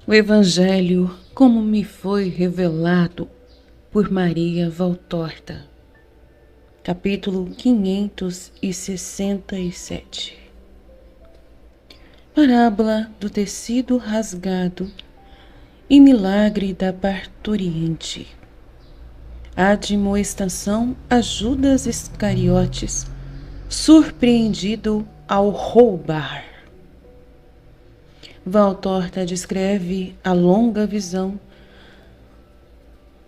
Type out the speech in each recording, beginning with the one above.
O Evangelho, como me foi revelado por Maria Valtorta, capítulo 567. Parábola do tecido rasgado e milagre da parturiente. Admoestação a Judas Iscariotes, surpreendido ao roubar. Valtorta descreve a longa visão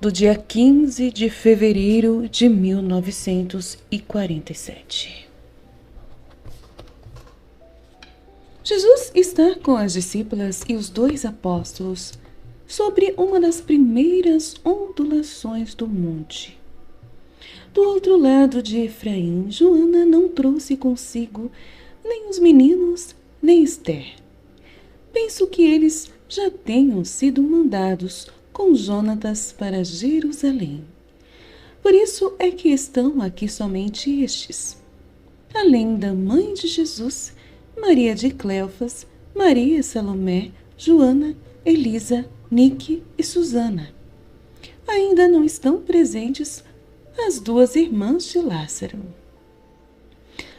do dia 15 de fevereiro de 1947. Jesus está com as discípulas e os 2 apóstolos sobre uma das primeiras ondulações do monte. Do outro lado de Efraim, Joana não trouxe consigo nem os meninos, nem Esther. Penso que eles já tenham sido mandados com Jonatas para Jerusalém. Por isso é que estão aqui somente estes. Além da mãe de Jesus, Maria de Cleofas, Maria Salomé, Joana, Elisa, Nique e Susana. Ainda não estão presentes as 2 irmãs de Lázaro.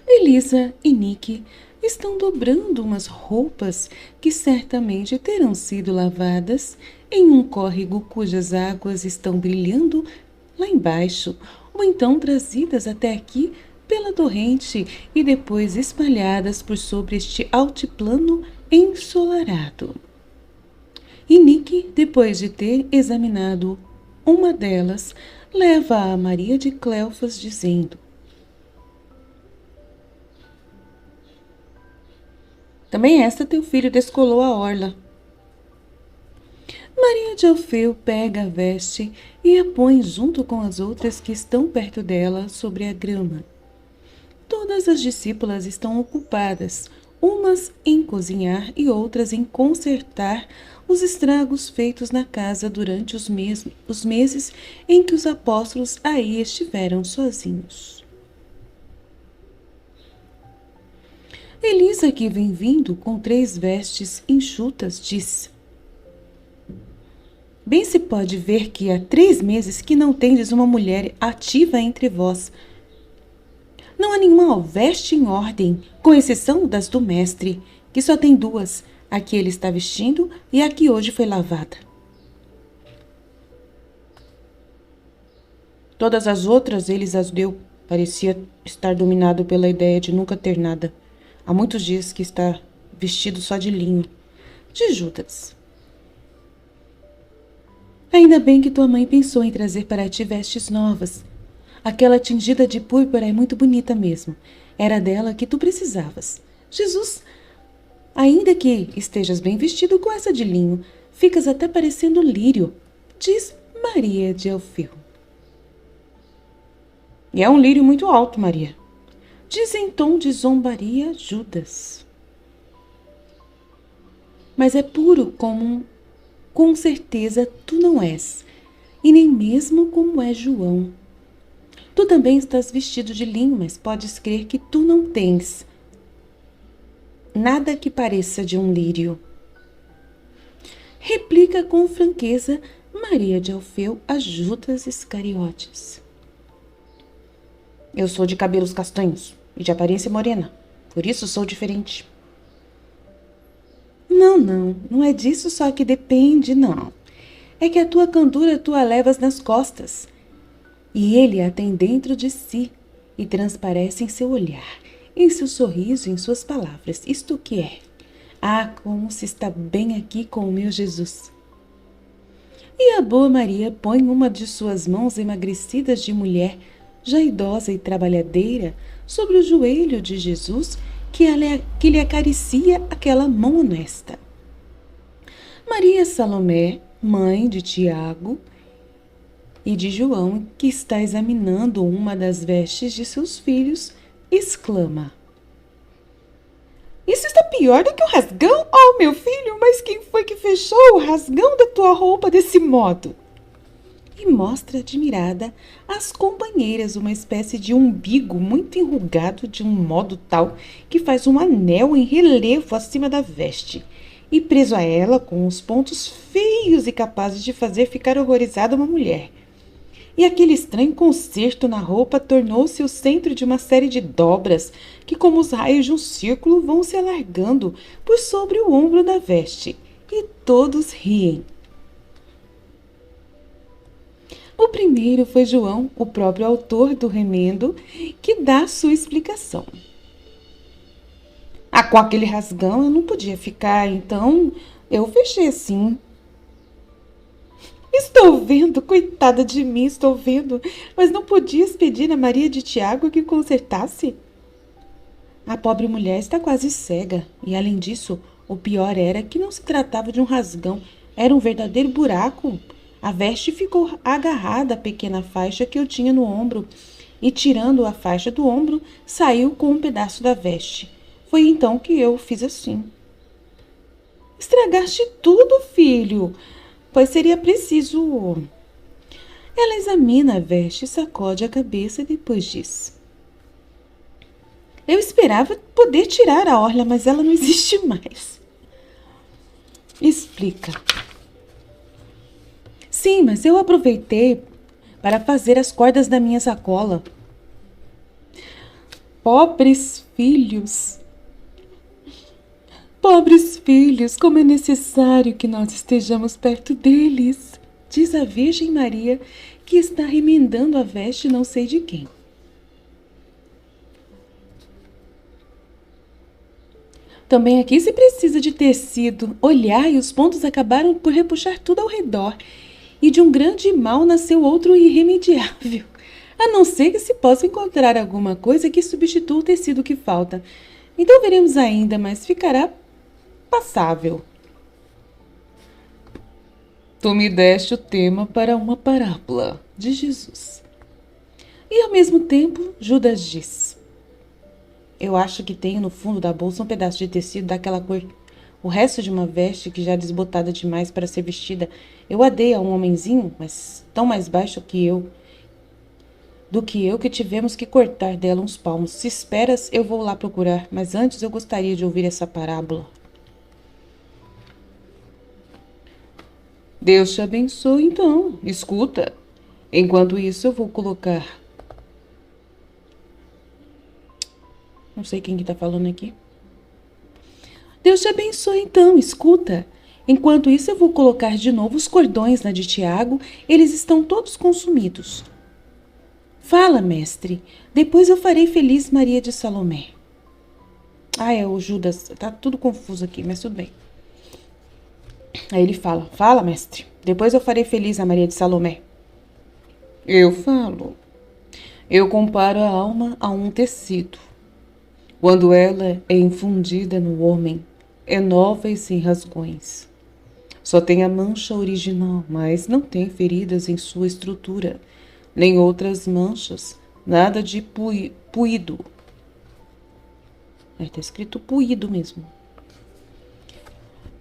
Elisa e Nique estão dobrando umas roupas que certamente terão sido lavadas em um córrego cujas águas estão brilhando lá embaixo, ou então trazidas até aqui pela torrente e depois espalhadas por sobre este altiplano ensolarado. E Nique, depois de ter examinado uma delas, leva a Maria de Cleofas, dizendo: também esta teu filho descolou a orla. Maria de Alfeu pega a veste e a põe junto com as outras que estão perto dela sobre a grama. Todas as discípulas estão ocupadas, umas em cozinhar e outras em consertar os estragos feitos na casa durante os meses em que os apóstolos aí estiveram sozinhos. Elisa, que vem vindo com 3 vestes enxutas, diz: bem se pode ver que há 3 meses que não tendes uma mulher ativa entre vós. Não há nenhuma veste em ordem, com exceção das do mestre, que só tem 2, a que ele está vestindo e a que hoje foi lavada. Todas as outras eles as deu. Parecia estar dominado pela ideia de nunca ter nada. Há muitos dias que está vestido só de linho. De Judas. Ainda bem que tua mãe pensou em trazer para ti vestes novas. Aquela tingida de púrpura é muito bonita mesmo. Era dela que tu precisavas. Jesus, ainda que estejas bem vestido com essa de linho, ficas até parecendo lírio, diz Maria de Alfeu. E é um lírio muito alto, Maria, diz em tom de zombaria Judas. Mas é puro como com certeza tu não és, e nem mesmo como é João. Tu também estás vestido de linho, mas podes crer que tu não tens nada que pareça de um lírio. Replica com franqueza Maria de Alfeu a Judas Iscariotes. Eu sou de cabelos castanhos e de aparência morena, por isso sou diferente. Não é disso só que depende, não. É que a tua candura tu a levas nas costas, e ele a tem dentro de si, e transparece em seu olhar, em seu sorriso, em suas palavras. Isto que é. Ah, como se está bem aqui com o meu Jesus. E a boa Maria põe uma de suas mãos emagrecidas de mulher, já idosa e trabalhadeira, sobre o joelho de Jesus, que lhe acaricia aquela mão honesta. Maria Salomé, mãe de Tiago e de João, que está examinando uma das vestes de seus filhos, exclama: isso está pior do que o rasgão? Oh, meu filho, mas quem foi que fechou o rasgão da tua roupa desse modo? E mostra admirada às companheiras uma espécie de umbigo muito enrugado de um modo tal que faz um anel em relevo acima da veste e preso a ela com os pontos feios e capazes de fazer ficar horrorizada uma mulher. E aquele estranho concerto na roupa tornou-se o centro de uma série de dobras que, como os raios de um círculo, vão se alargando por sobre o ombro da veste. E todos riem. O primeiro foi João, o próprio autor do remendo, que dá sua explicação. Com aquele rasgão eu não podia ficar, então eu fechei assim. Estou vendo, coitada de mim, estou vendo, mas não podias pedir a Maria de Tiago que consertasse? A pobre mulher está quase cega, e além disso, o pior era que não se tratava de um rasgão, era um verdadeiro buraco. A veste ficou agarrada à pequena faixa que eu tinha no ombro, e tirando a faixa do ombro, saiu com um pedaço da veste. Foi então que eu fiz assim. Estragaste tudo, filho, pois seria preciso. Ela examina a veste, sacode a cabeça e depois diz: eu esperava poder tirar a orla, mas ela não existe mais. Explica. Sim, mas eu aproveitei para fazer as cordas da minha sacola. Pobres filhos! Pobres filhos, como é necessário que nós estejamos perto deles, diz a Virgem Maria, que está remendando a veste não sei de quem. Também aqui se precisa de tecido. Olhai, os pontos acabaram por repuxar tudo ao redor, e de um grande mal nasceu outro irremediável, a não ser que se possa encontrar alguma coisa que substitua o tecido que falta. Então veremos ainda, mas ficará passável. Tu me deste o tema para uma parábola de Jesus. E ao mesmo tempo, Judas diz: eu acho que tenho no fundo da bolsa um pedaço de tecido daquela cor. O resto de uma veste que já desbotada demais para ser vestida, eu a dei a um homenzinho, mas tão mais baixo do que eu, que tivemos que cortar dela uns palmos. Se esperas, eu vou lá procurar, mas antes eu gostaria de ouvir essa parábola. Deus te abençoe, então. Escuta. Enquanto isso, eu vou colocar... Não sei quem que tá falando aqui. Deus te abençoe, então. Escuta. Enquanto isso, eu vou colocar de novo os cordões na de Tiago. Eles estão todos consumidos. Fala, mestre. Depois eu farei feliz Maria de Salomé. É o Judas. Tá tudo confuso aqui, mas tudo bem. Aí ele fala: fala, mestre, depois eu farei feliz a Maria de Salomé. Eu falo. Eu comparo a alma a um tecido. Quando ela é infundida no homem, é nova e sem rasgões. Só tem a mancha original, mas não tem feridas em sua estrutura, nem outras manchas, nada de puído. Está escrito puído mesmo.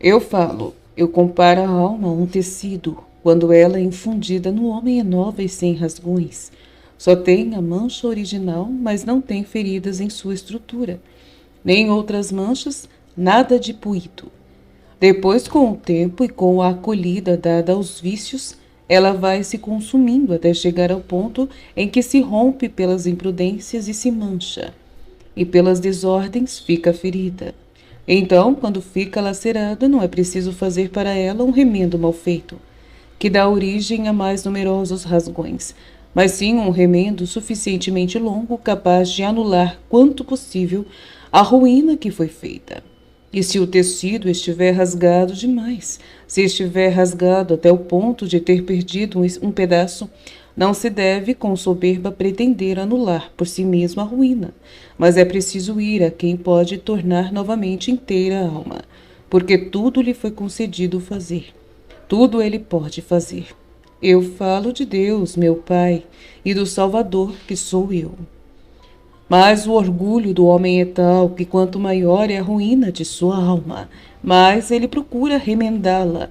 Eu falo. Eu comparo a alma a um tecido. Quando ela é infundida no homem, é nova e sem rasgões. Só tem a mancha original, mas não tem feridas em sua estrutura, nem outras manchas, nada de puído. Depois, com o tempo e com a acolhida dada aos vícios, ela vai se consumindo até chegar ao ponto em que se rompe pelas imprudências e se mancha, e pelas desordens fica ferida. Então, quando fica lacerada, não é preciso fazer para ela um remendo mal feito, que dá origem a mais numerosos rasgões, mas sim um remendo suficientemente longo, capaz de anular quanto possível a ruína que foi feita. E se o tecido estiver rasgado demais, se estiver rasgado até o ponto de ter perdido um pedaço, não se deve com soberba pretender anular por si mesmo a ruína, mas é preciso ir a quem pode tornar novamente inteira a alma, porque tudo lhe foi concedido fazer. Tudo ele pode fazer. Eu falo de Deus, meu Pai, e do Salvador, que sou eu. Mas o orgulho do homem é tal que quanto maior é a ruína de sua alma, mais ele procura remendá-la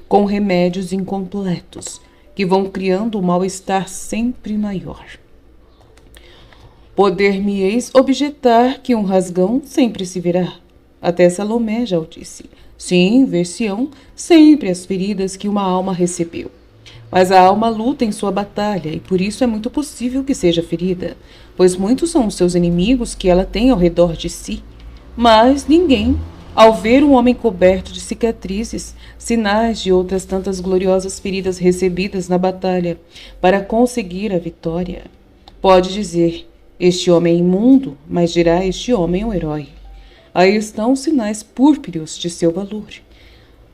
com remédios incompletos, que vão criando um mal-estar sempre maior. Poder-me-eis objetar que um rasgão sempre se verá, Até Salomé já o disse. Sim, ver-se-ão sempre as feridas que uma alma recebeu. Mas a alma luta em sua batalha, e por isso é muito possível que seja ferida, pois muitos são os seus inimigos que ela tem ao redor de si. Mas ninguém, ao ver um homem coberto de cicatrizes, sinais de outras tantas gloriosas feridas recebidas na batalha, para conseguir a vitória, pode dizer: este homem é imundo, mas dirá: este homem é um herói. Aí estão os sinais púrpuros de seu valor.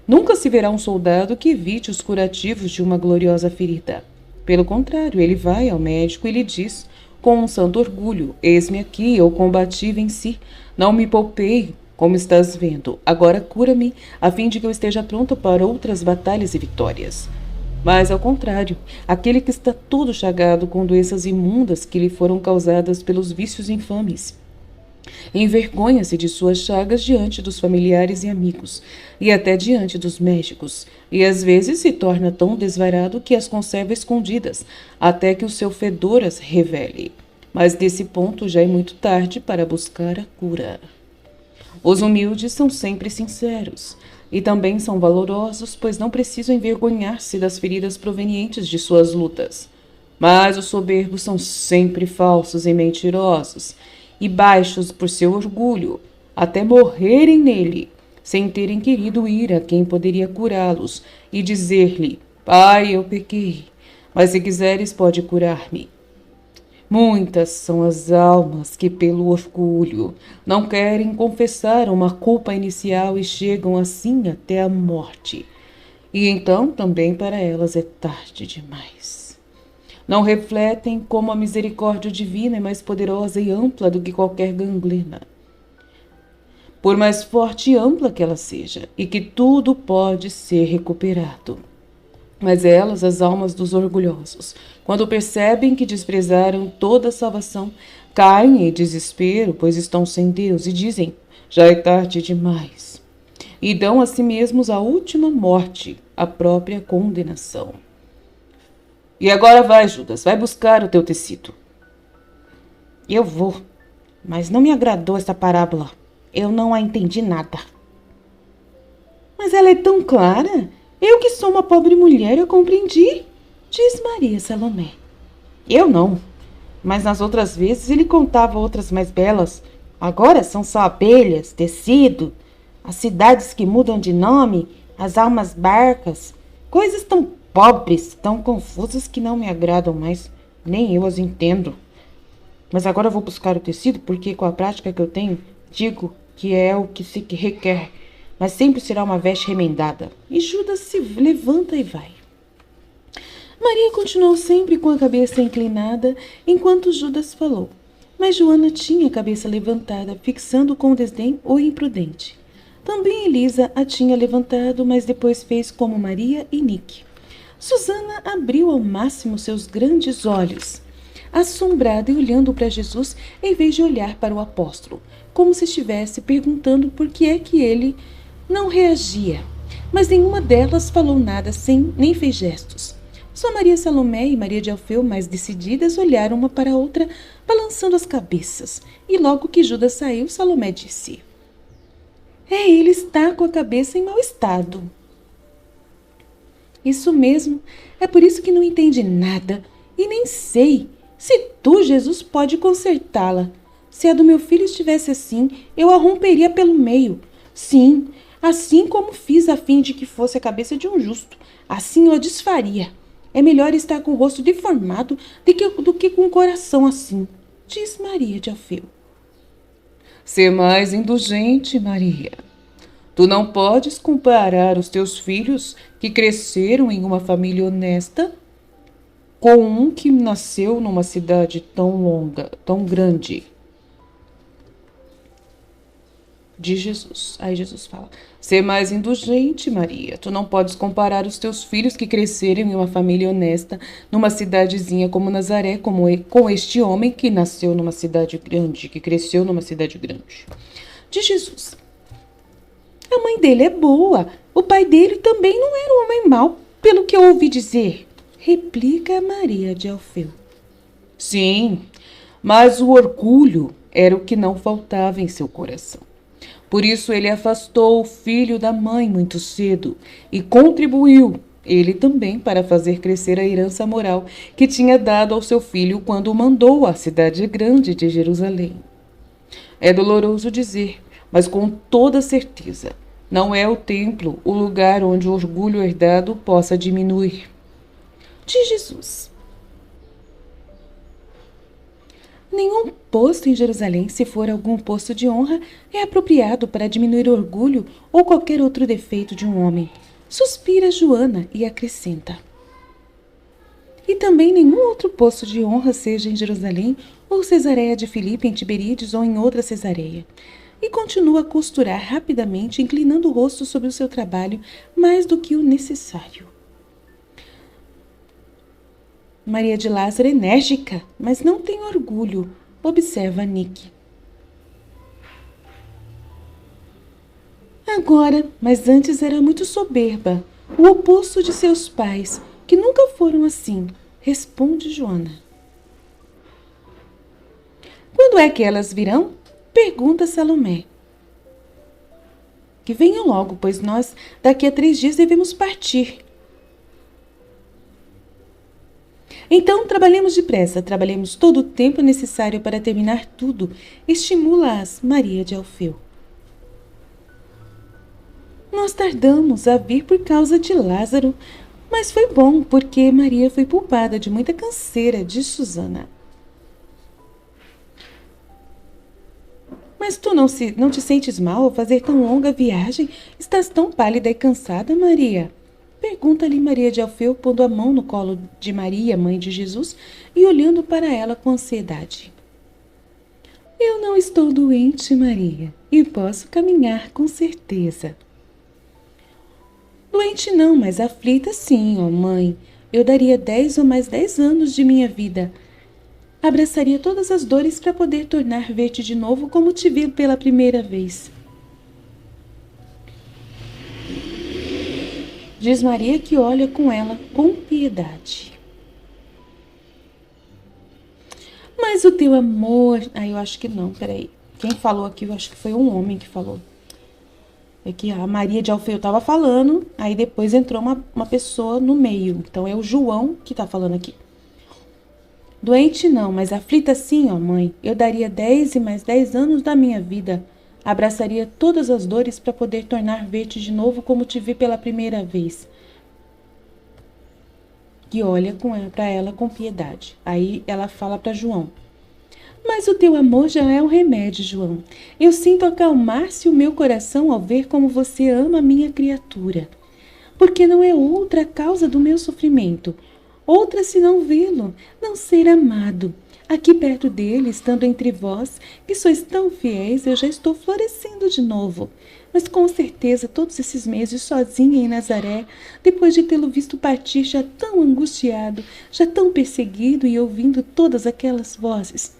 Nunca se verá um soldado que evite os curativos de uma gloriosa ferida. Pelo contrário, ele vai ao médico e lhe diz, com um santo orgulho: eis-me aqui, eu combati e venci. Não me poupei, como estás vendo. Agora cura-me, a fim de que eu esteja pronto para outras batalhas e vitórias. Mas, ao contrário, aquele que está todo chagado com doenças imundas que lhe foram causadas pelos vícios infames, envergonha-se de suas chagas diante dos familiares e amigos, e até diante dos médicos, e às vezes se torna tão desvairado que as conserva escondidas, até que o seu fedor as revele. Mas desse ponto já é muito tarde para buscar a cura. Os humildes são sempre sinceros, e também são valorosos, pois não precisam envergonhar-se das feridas provenientes de suas lutas. Mas os soberbos são sempre falsos e mentirosos, e baixos por seu orgulho, até morrerem nele, sem terem querido ir a quem poderia curá-los e dizer-lhe: Pai, eu pequei, mas se quiseres pode curar-me. Muitas são as almas que, pelo orgulho, não querem confessar uma culpa inicial e chegam assim até a morte. E então também para elas é tarde demais. Não refletem como a misericórdia divina é mais poderosa e ampla do que qualquer gangrena, por mais forte e ampla que ela seja, e que tudo pode ser recuperado. Mas elas, as almas dos orgulhosos, quando percebem que desprezaram toda a salvação, caem em desespero, pois estão sem Deus, e dizem: já é tarde demais. E dão a si mesmos a última morte, a própria condenação. E agora vai, Judas, vai buscar o teu tecido. Eu vou, mas não me agradou essa parábola. Eu não a entendi nada. Mas ela é tão clara. Eu que sou uma pobre mulher, eu compreendi, diz Maria Salomé. Eu não, mas nas outras vezes ele contava outras mais belas. Agora são só abelhas, tecido, as cidades que mudam de nome, as almas barcas, coisas tão pobres, tão confusas que não me agradam mais, nem eu as entendo. Mas agora eu vou buscar o tecido, porque com a prática que eu tenho, digo que é o que se requer, mas sempre será uma veste remendada. E Judas se levanta e vai. Maria continuou sempre com a cabeça inclinada, enquanto Judas falou. Mas Joana tinha a cabeça levantada, fixando com desdém o imprudente. Também Elisa a tinha levantado, mas depois fez como Maria e Nick. Susana abriu ao máximo seus grandes olhos, assombrada e olhando para Jesus em vez de olhar para o apóstolo, como se estivesse perguntando por que é que ele não reagia. Mas nenhuma delas falou nada, nem fez gestos. Só Maria Salomé e Maria de Alfeu, mais decididas, olharam uma para a outra, balançando as cabeças. E logo que Judas saiu, Salomé disse: ele está com a cabeça em mau estado. Isso mesmo, é por isso que não entende nada, e nem sei se tu, Jesus, pode consertá-la. Se a do meu filho estivesse assim, eu a romperia pelo meio. Sim, assim como fiz a fim de que fosse a cabeça de um justo, assim eu a desfaria. É melhor estar com o rosto deformado do que com o coração assim, diz Maria de Alfeu. Ser mais indulgente, Maria. Tu não podes comparar os teus filhos que cresceram em uma família honesta com um que nasceu numa cidade tão longa, tão grande. Diz Jesus. Aí Jesus fala: ser mais indulgente, Maria. Tu não podes comparar os teus filhos que cresceram em uma família honesta, numa cidadezinha como Nazaré, com este homem que nasceu numa cidade grande, que cresceu numa cidade grande. Diz Jesus: a mãe dele é boa. O pai dele também não era um homem mau, pelo que eu ouvi dizer. Replica Maria de Alfeu. Sim, mas o orgulho era o que não faltava em seu coração. Por isso ele afastou o filho da mãe muito cedo e contribuiu, ele também, para fazer crescer a herança moral que tinha dado ao seu filho quando o mandou à cidade grande de Jerusalém. É doloroso dizer, mas com toda certeza, não é o templo o lugar onde o orgulho herdado possa diminuir. De Jesus. Nenhum posto em Jerusalém, se for algum posto de honra, é apropriado para diminuir o orgulho ou qualquer outro defeito de um homem. Suspira Joana e acrescenta. E também nenhum outro posto de honra, seja em Jerusalém ou Cesareia de Filipe, em Tiberíades ou em outra Cesareia. E continua a costurar rapidamente, inclinando o rosto sobre o seu trabalho mais do que o necessário. Maria de Lázaro é enérgica, mas não tem orgulho, observa Nick. Agora, mas antes era muito soberba, o oposto de seus pais, que nunca foram assim, responde Joana. Quando é que elas virão? Pergunta Salomé. Que venham logo, pois nós daqui a 3 dias devemos partir. Então, trabalhemos depressa, trabalhemos todo o tempo necessário para terminar tudo. Estimula-as Maria de Alfeu. Nós tardamos a vir por causa de Lázaro, mas foi bom, porque Maria foi poupada de muita canseira, diz Susana. Mas tu não te sentes mal ao fazer tão longa viagem? Estás tão pálida e cansada, Maria? Pergunta-lhe Maria de Alfeu, pondo a mão no colo de Maria, mãe de Jesus, e olhando para ela com ansiedade. Eu não estou doente, Maria, e posso caminhar com certeza. Doente não, mas aflita sim, ó mãe. Eu daria 10 ou mais 10 anos de minha vida. Abraçaria todas as dores para poder tornar ver-te de novo como te vi pela primeira vez. Diz Maria, que olha com ela com piedade. Mas o teu amor... eu acho que não, peraí. Quem falou aqui, eu acho que foi um homem que falou. É que a Maria de Alfeu estava falando, aí depois entrou uma pessoa no meio. Então é o João que está falando aqui. Doente não, mas aflita sim, ó mãe. Eu daria 10 e mais 10 anos da minha vida. Abraçaria todas as dores para poder tornar ver-te de novo como te vi pela primeira vez. E olha para ela com piedade. Aí ela fala para João. Mas o teu amor já é um remédio, João. Eu sinto acalmar-se o meu coração ao ver como você ama a minha criatura. Porque não é outra a causa do meu sofrimento. Outra senão vê-lo, não ser amado. Aqui perto dele, estando entre vós, que sois tão fiéis, eu já estou florescendo de novo. Mas com certeza todos esses meses sozinha em Nazaré, depois de tê-lo visto partir já tão angustiado, já tão perseguido e ouvindo todas aquelas vozes.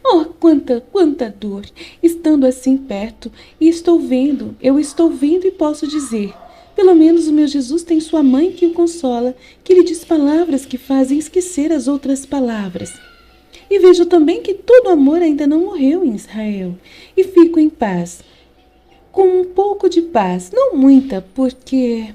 Oh, quanta dor! Estando assim perto, e eu estou vendo e posso dizer... Pelo menos o meu Jesus tem sua mãe que o consola, que lhe diz palavras que fazem esquecer as outras palavras. E vejo também que todo amor ainda não morreu em Israel. E fico em paz, com um pouco de paz, não muita, porque...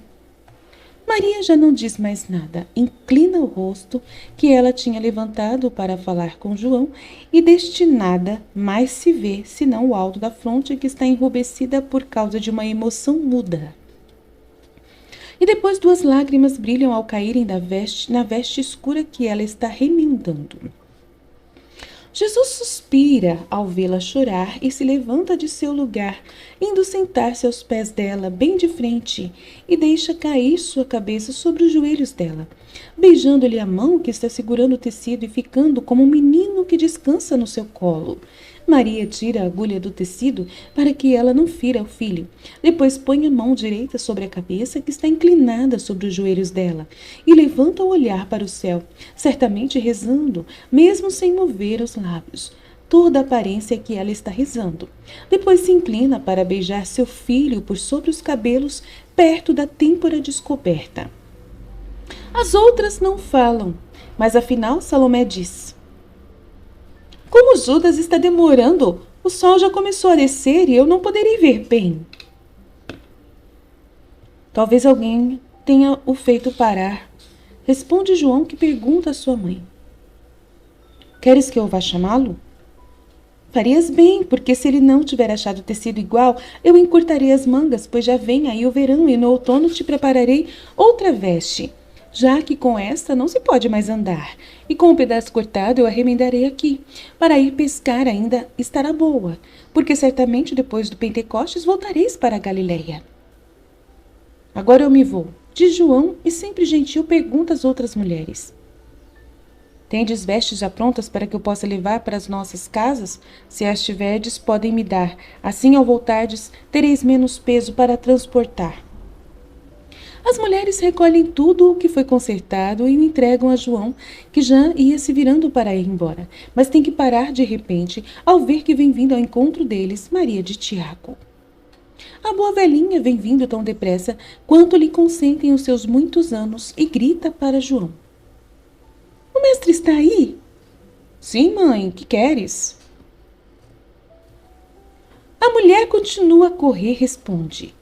Maria já não diz mais nada, inclina o rosto que ela tinha levantado para falar com João, e deste nada mais se vê, senão o alto da fronte que está enrubescida por causa de uma emoção muda. E depois 2 lágrimas brilham ao caírem na veste escura que ela está remendando. Jesus suspira ao vê-la chorar e se levanta de seu lugar, indo sentar-se aos pés dela, bem de frente, e deixa cair sua cabeça sobre os joelhos dela, beijando-lhe a mão que está segurando o tecido e ficando como um menino que descansa no seu colo. Maria tira a agulha do tecido para que ela não fira o filho. Depois põe a mão direita sobre a cabeça que está inclinada sobre os joelhos dela e levanta o olhar para o céu, certamente rezando, mesmo sem mover os lábios. Toda a aparência é que ela está rezando. Depois se inclina para beijar seu filho por sobre os cabelos, perto da têmpora descoberta. As outras não falam, mas afinal Salomé diz... Como Judas está demorando? O sol já começou a descer e eu não poderei ver bem. Talvez alguém tenha o feito parar. Responde João, que pergunta à sua mãe. Queres que eu vá chamá-lo? Farias bem, porque se ele não tiver achado tecido igual, eu encurtarei as mangas, pois já vem aí o verão e no outono te prepararei outra veste, já que com esta não se pode mais andar, e com o pedaço cortado eu arremendarei aqui. Para ir pescar ainda estará boa, porque certamente depois do Pentecostes voltareis para a Galileia. Agora eu me vou, diz João, e sempre gentil pergunta às outras mulheres. Tendes vestes já prontas para que eu possa levar para as nossas casas? Se as tiverdes, podem me dar. Assim, ao voltardes, tereis menos peso para transportar. As mulheres recolhem tudo o que foi consertado e o entregam a João, que já ia se virando para ir embora, mas tem que parar de repente ao ver que vem vindo ao encontro deles Maria de Tiago. A boa velhinha vem vindo tão depressa quanto lhe consentem os seus muitos anos e grita para João. O mestre está aí? Sim, mãe, que queres? A mulher continua a correr e responde.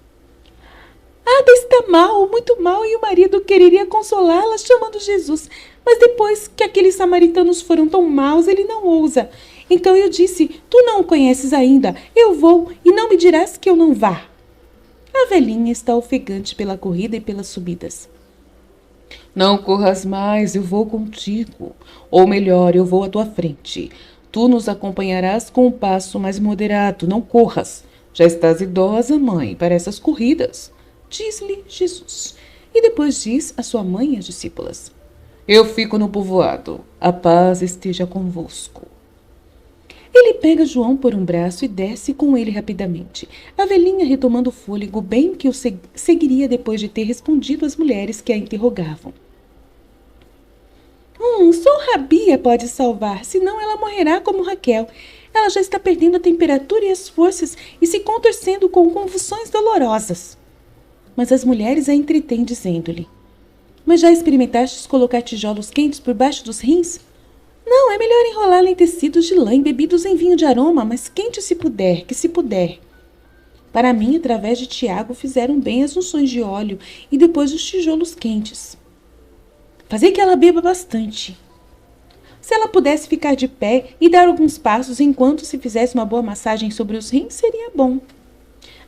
Ada está mal, muito mal, e o marido quereria consolá-la chamando Jesus. Mas depois que aqueles samaritanos foram tão maus, ele não ousa. Então eu disse, tu não o conheces ainda, eu vou e não me dirás que eu não vá. A velhinha está ofegante pela corrida e pelas subidas. Não corras mais, eu vou contigo. Ou melhor, eu vou à tua frente. Tu nos acompanharás com um passo mais moderado, não corras. Já estás idosa, mãe, para essas corridas. Diz-lhe Jesus. E depois diz a sua mãe e às discípulas. Eu fico no povoado. A paz esteja convosco. Ele pega João por um braço e desce com ele rapidamente. A velhinha retomando o fôlego, bem que o seguiria depois de ter respondido às mulheres que a interrogavam. Só Rabi a pode salvar, senão ela morrerá como Raquel. Ela já está perdendo a temperatura e as forças e se contorcendo com convulsões dolorosas. Mas as mulheres a entretêm dizendo-lhe. Mas já experimentaste colocar tijolos quentes por baixo dos rins? Não, é melhor enrolá-la em tecidos de lã embebidos em vinho de aroma, mas quente se puder, que se puder. Para mim, através de Tiago, fizeram bem as unções de óleo e depois os tijolos quentes. Fazei que ela beba bastante. Se ela pudesse ficar de pé e dar alguns passos enquanto se fizesse uma boa massagem sobre os rins, seria bom.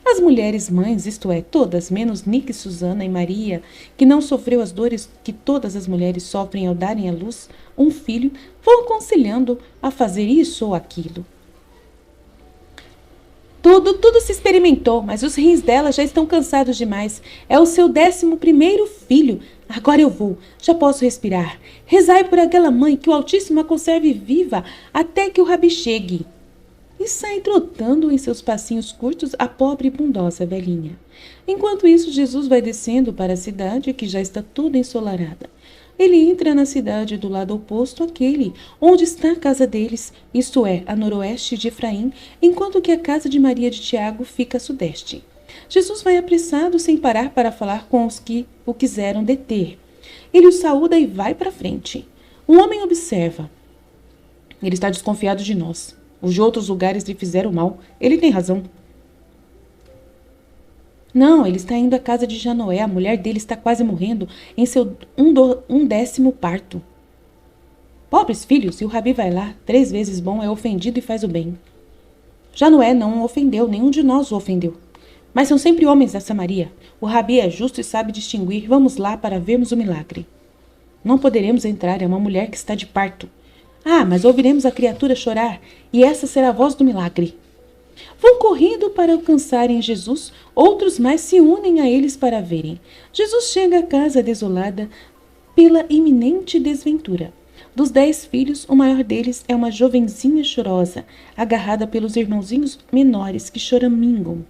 As mulheres mães, isto é, todas, menos Nick, Susana e Maria, que não sofreu as dores que todas as mulheres sofrem ao darem à luz um filho, vão aconselhando a fazer isso ou aquilo. Tudo se experimentou, mas os rins dela já estão cansados demais. É o seu 11º filho. Agora eu vou, já posso respirar. Rezai por aquela mãe que o Altíssimo a conserve viva até que o Rabi chegue. E sai trotando em seus passinhos curtos a pobre e bondosa velhinha. Enquanto isso, Jesus vai descendo para a cidade, que já está toda ensolarada. Ele entra na cidade do lado oposto àquele, onde está a casa deles, isto é, a noroeste de Efraim, enquanto que a casa de Maria de Tiago fica a sudeste. Jesus vai apressado, sem parar para falar com os que o quiseram deter. Ele os saúda e vai para frente. Um homem observa. Ele está desconfiado de nós. Os de outros lugares lhe fizeram mal. Ele tem razão. Não, ele está indo à casa de Janoé. A mulher dele está quase morrendo em seu 11º parto. Pobres filhos, e o Rabi vai lá. 3 vezes bom, é ofendido e faz o bem. Janoé não o ofendeu, nenhum de nós o ofendeu. Mas são sempre homens da Samaria. O Rabi é justo e sabe distinguir. Vamos lá para vermos o milagre. Não poderemos entrar, é uma mulher que está de parto. Ah, mas ouviremos a criatura chorar, e essa será a voz do milagre. Vão correndo para alcançarem Jesus, outros mais se unem a eles para verem. Jesus chega à casa desolada pela iminente desventura. Dos 10 filhos, o maior deles é uma jovenzinha chorosa, agarrada pelos irmãozinhos menores que choramingam.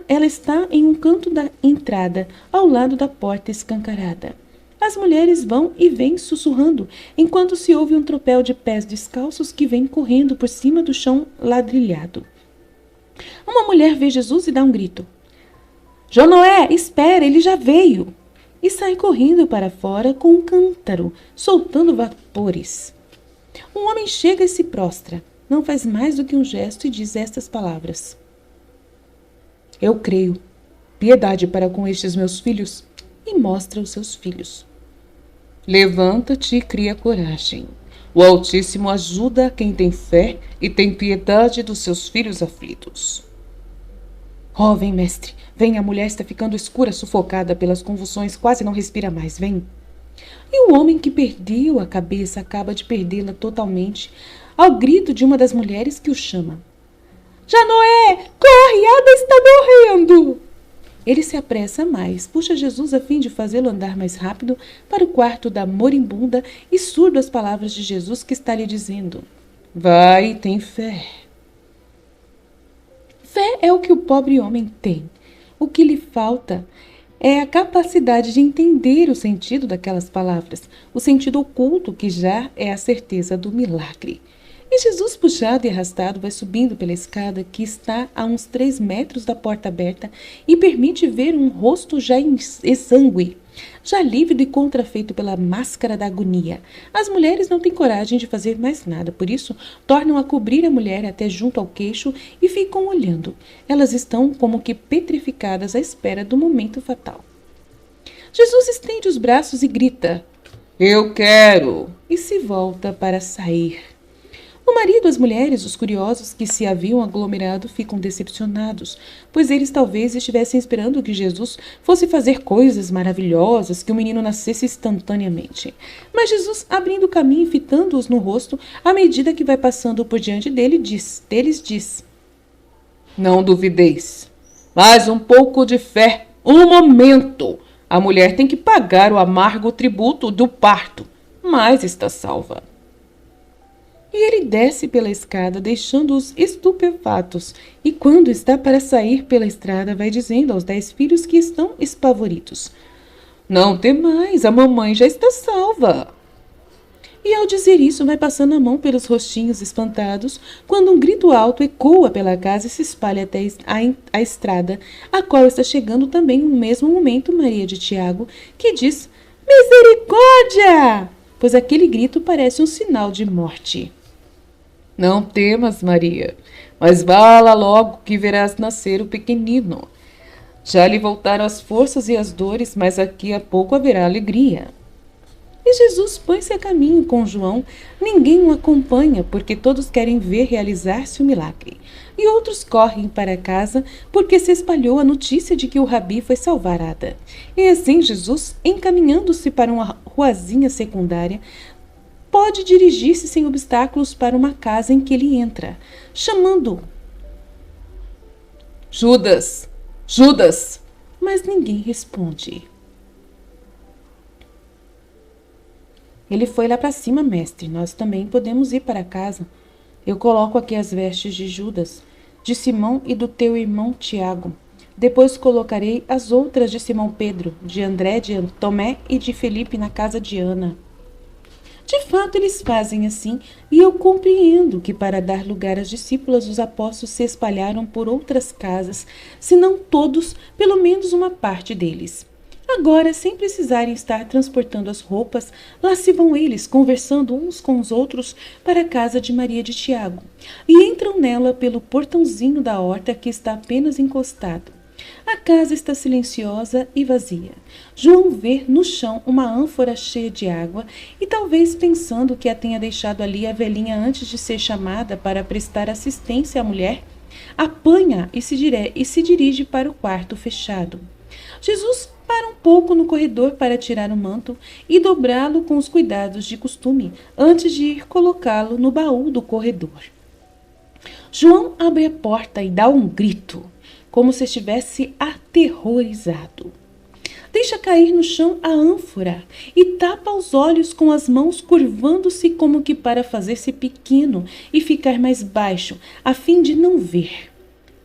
Ela está em um canto da entrada, ao lado da porta escancarada. As mulheres vão e vêm sussurrando, enquanto se ouve um tropel de pés descalços que vem correndo por cima do chão ladrilhado. Uma mulher vê Jesus e dá um grito. Janoé, espera, ele já veio! E sai correndo para fora com um cântaro, soltando vapores. Um homem chega e se prostra. não faz mais do que um gesto e diz estas palavras: Eu creio. Piedade para com estes meus filhos. E mostra os seus filhos. Levanta-te e cria coragem. O Altíssimo ajuda quem tem fé e tem piedade dos seus filhos aflitos. Oh, vem, mestre. Vem, a mulher está ficando escura, sufocada pelas convulsões, quase não respira mais. Vem. E o homem que perdeu a cabeça acaba de perdê-la totalmente, ao grito de uma das mulheres que o chama. Janoé, corre, Ada está morrendo! Ele se apressa mais, puxa Jesus a fim de fazê-lo andar mais rápido para o quarto da moribunda e surdo as palavras de Jesus que está lhe dizendo: Vai e tem fé. Fé é o que o pobre homem tem. O que lhe falta é a capacidade de entender o sentido daquelas palavras, o sentido oculto que já é a certeza do milagre. E Jesus, puxado e arrastado, vai subindo pela escada que está a uns 3 metros da porta aberta e permite ver um rosto já exangue, já lívido e contrafeito pela máscara da agonia. As mulheres não têm coragem de fazer mais nada, por isso tornam a cobrir a mulher até junto ao queixo e ficam olhando. Elas estão como que petrificadas à espera do momento fatal. Jesus estende os braços e grita: Eu quero! E se volta para sair. O marido, as mulheres, os curiosos que se haviam aglomerado ficam decepcionados, pois eles talvez estivessem esperando que Jesus fosse fazer coisas maravilhosas, que o menino nascesse instantaneamente. Mas Jesus, abrindo o caminho e fitando-os no rosto, à medida que vai passando por diante deles diz: Não duvideis, mas um pouco de fé, um momento. A mulher tem que pagar o amargo tributo do parto, mas está salva. E ele desce pela escada, deixando-os estupefatos, e quando está para sair pela estrada, vai dizendo aos 10 filhos que estão espavoridos: Não temais, a mamãe já está salva. E ao dizer isso, vai passando a mão pelos rostinhos espantados, quando um grito alto ecoa pela casa e se espalha até a estrada, a qual está chegando também no mesmo momento Maria de Tiago, que diz: Misericórdia! Pois aquele grito parece um sinal de morte. Não temas, Maria, mas vá lá logo que verás nascer o pequenino. Já lhe voltaram as forças e as dores, mas daqui a pouco haverá alegria. E Jesus põe-se a caminho com João. Ninguém o acompanha, porque todos querem ver realizar-se o milagre. E outros correm para casa, porque se espalhou a notícia de que o rabi foi salvar Ada. E assim Jesus, encaminhando-se para uma ruazinha secundária, pode dirigir-se sem obstáculos para uma casa em que ele entra, chamando: Judas! Judas! Mas ninguém responde. Ele foi lá para cima, mestre. Nós também podemos ir para casa. Eu coloco aqui as vestes de Judas, de Simão e do teu irmão Tiago. Depois colocarei as outras de Simão Pedro, de André, de Tomé e de Felipe na casa de Ana. De fato, eles fazem assim, e eu compreendo que para dar lugar às discípulas, os apóstolos se espalharam por outras casas, se não todos, pelo menos uma parte deles. Agora, sem precisarem estar transportando as roupas, lá se vão eles, conversando uns com os outros, para a casa de Maria de Tiago, e entram nela pelo portãozinho da horta que está apenas encostado. A casa está silenciosa e vazia. João vê no chão uma ânfora cheia de água e, talvez pensando que a tenha deixado ali a velhinha antes de ser chamada para prestar assistência à mulher, apanha e se dirige para o quarto fechado. Jesus para um pouco no corredor para tirar o manto e dobrá-lo com os cuidados de costume, antes de ir colocá-lo no baú do corredor. João abre a porta e dá um grito, como se estivesse aterrorizado. Deixa cair no chão a ânfora e tapa os olhos com as mãos, curvando-se como que para fazer-se pequeno e ficar mais baixo, a fim de não ver.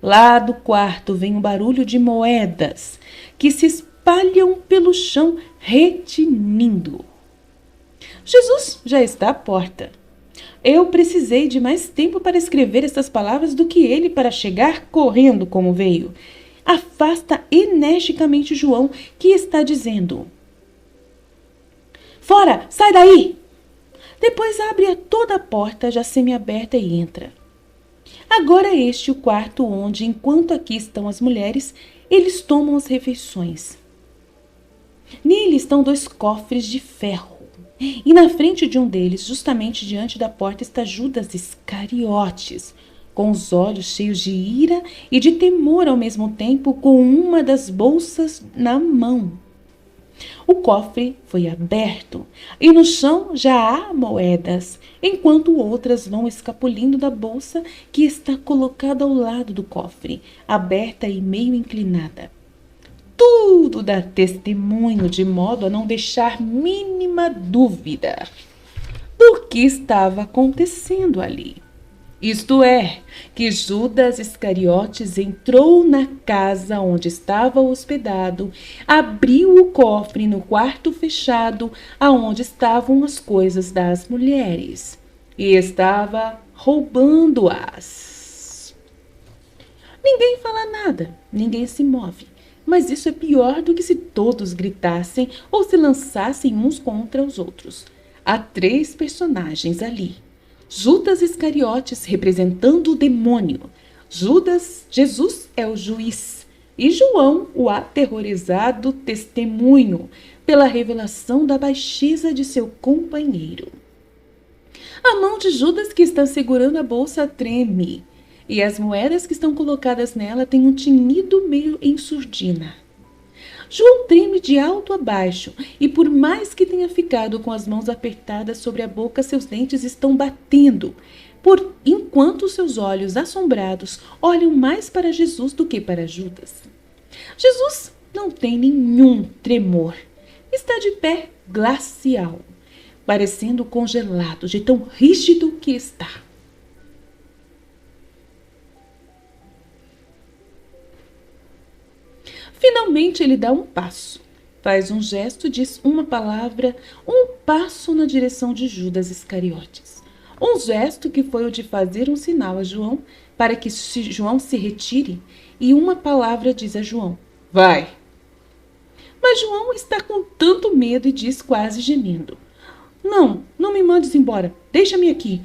Lá do quarto vem um barulho de moedas que se espalham pelo chão, retinindo. Jesus já está à porta. Eu precisei de mais tempo para escrever estas palavras do que ele para chegar correndo como veio. Afasta energicamente João, que está dizendo: Fora, sai daí! Depois abre toda a porta já semi-aberta e entra. Agora este é o quarto onde, enquanto aqui estão as mulheres, eles tomam as refeições. Nele estão 2 cofres de ferro. E na frente de um deles, justamente diante da porta, está Judas Iscariotes, com os olhos cheios de ira e de temor ao mesmo tempo, com uma das bolsas na mão. O cofre foi aberto e no chão já há moedas, enquanto outras vão escapulindo da bolsa que está colocada ao lado do cofre, aberta e meio inclinada. Tudo dá testemunho de modo a não deixar mínima dúvida do que estava acontecendo ali. Isto é, que Judas Iscariotes entrou na casa onde estava hospedado, abriu o cofre no quarto fechado, aonde estavam as coisas das mulheres, e estava roubando-as. Ninguém fala nada, ninguém se move, mas isso é pior do que se todos gritassem ou se lançassem uns contra os outros. Há 3 personagens ali. Judas Iscariotes representando o demônio. Jesus é o juiz. E João, o aterrorizado testemunho, pela revelação da baixeza de seu companheiro. A mão de Judas, que está segurando a bolsa, treme. E as moedas que estão colocadas nela têm um tinido meio em surdina. João treme de alto a baixo, e por mais que tenha ficado com as mãos apertadas sobre a boca, seus dentes estão batendo, enquanto seus olhos assombrados olham mais para Jesus do que para Judas. Jesus não tem nenhum tremor. Está de pé glacial, parecendo congelado de tão rígido que está. Finalmente ele dá um passo, faz um gesto, diz uma palavra, um passo na direção de Judas Iscariotes. Um gesto que foi o de fazer um sinal a João para que João se retire, e uma palavra diz a João: vai. Mas João está com tanto medo e diz quase gemendo: não me mandes embora, deixa-me aqui.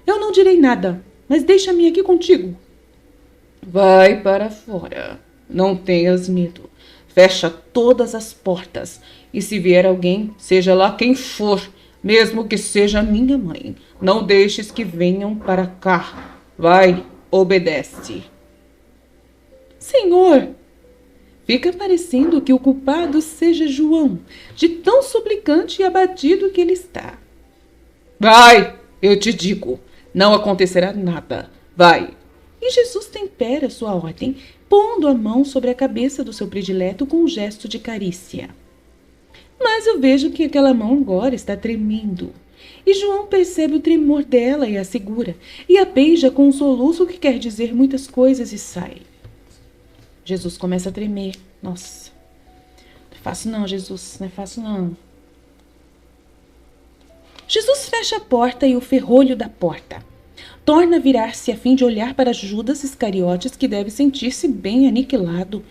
Eu não direi nada, mas deixa-me aqui contigo. Vai para fora. Não tenhas medo. Fecha todas as portas. E se vier alguém, seja lá quem for, mesmo que seja minha mãe, não deixes que venham para cá. Vai, obedece. Senhor, fica parecendo que o culpado seja João, de tão suplicante e abatido que ele está. Vai, eu te digo, não acontecerá nada. Vai. E Jesus tempera sua ordem, pondo a mão sobre a cabeça do seu predileto com um gesto de carícia. Mas eu vejo que aquela mão agora está tremendo. E João percebe o tremor dela e a segura, e a beija com um soluço que quer dizer muitas coisas e sai. Jesus começa a tremer. Nossa, não é fácil não, Jesus, não é fácil não. Jesus fecha a porta e o ferrolho da porta. Torna a virar-se a fim de olhar para Judas Iscariotes, que deve sentir-se bem aniquilado,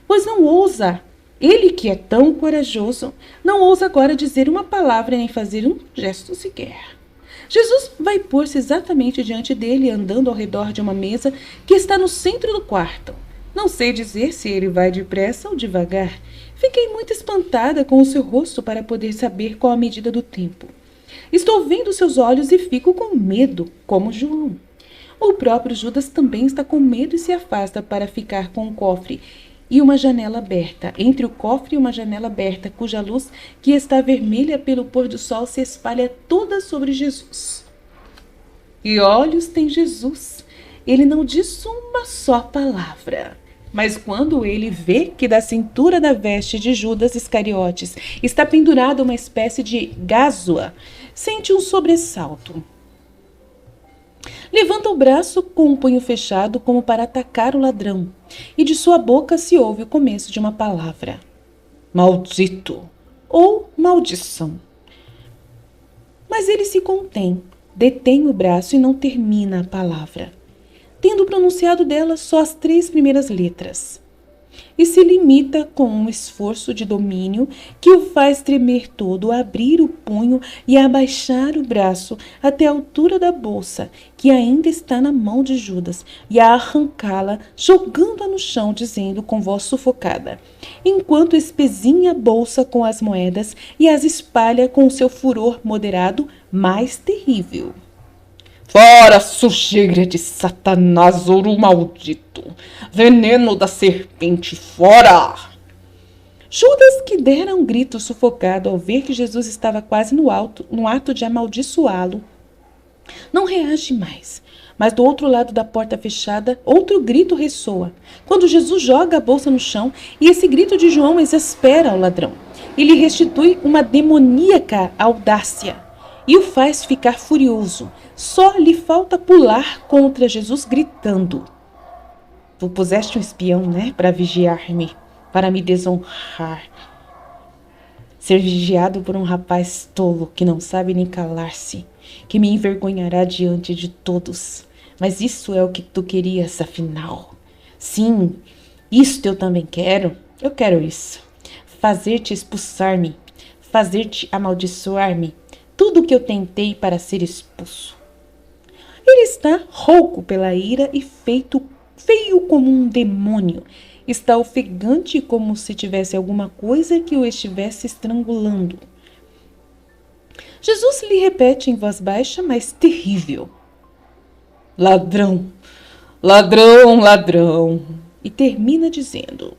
pois não ousa, ele que é tão corajoso, não ousa agora dizer uma palavra nem fazer um gesto sequer. Jesus vai pôr-se exatamente diante dele, andando ao redor de uma mesa que está no centro do quarto. Não sei dizer se ele vai depressa ou devagar. Fiquei muito espantada com o seu rosto para poder saber qual a medida do tempo. Estou vendo seus olhos e fico com medo, como João. O próprio Judas também está com medo e se afasta para ficar com o cofre e uma janela aberta. Entre o cofre e uma janela aberta, cuja luz, que está vermelha pelo pôr do sol, se espalha toda sobre Jesus. Que olhos tem Jesus? Ele não diz uma só palavra. Mas quando ele vê que da cintura da veste de Judas Iscariotes está pendurada uma espécie de gázua, sente um sobressalto. Levanta o braço com o punho fechado como para atacar o ladrão, e de sua boca se ouve o começo de uma palavra: maldito ou maldição. Mas ele se contém, detém o braço e não termina a palavra, tendo pronunciado dela só as 3 primeiras letras. e se limita com um esforço de domínio que o faz tremer todo, abrir o punho e abaixar o braço até a altura da bolsa, que ainda está na mão de Judas, e a arrancá-la, jogando-a no chão, dizendo com voz sufocada, enquanto espezinha a bolsa com as moedas e as espalha com seu furor moderado mais terrível. Fora, sujeira de Satanás, ouro maldito! Veneno da serpente, fora! Judas, que dera um grito sufocado ao ver que Jesus estava quase no ato de amaldiçoá-lo, não reage mais. Mas do outro lado da porta fechada, outro grito ressoa, quando Jesus joga a bolsa no chão, e esse grito de João exaspera o ladrão. E lhe restitui uma demoníaca audácia e o faz ficar furioso. Só lhe falta pular contra Jesus, gritando: Tu puseste um espião, né, para vigiar-me, para me desonrar. Ser vigiado por um rapaz tolo que não sabe nem calar-se, que me envergonhará diante de todos. Mas isso é o que tu querias, afinal. Sim, isto eu também quero. Eu quero isso. Fazer-te expulsar-me, fazer-te amaldiçoar-me. Tudo o que eu tentei para ser expulso. Ele está rouco pela ira e feio como um demônio. Está ofegante como se tivesse alguma coisa que o estivesse estrangulando. Jesus lhe repete em voz baixa, mas terrível: Ladrão, ladrão, ladrão. E termina dizendo: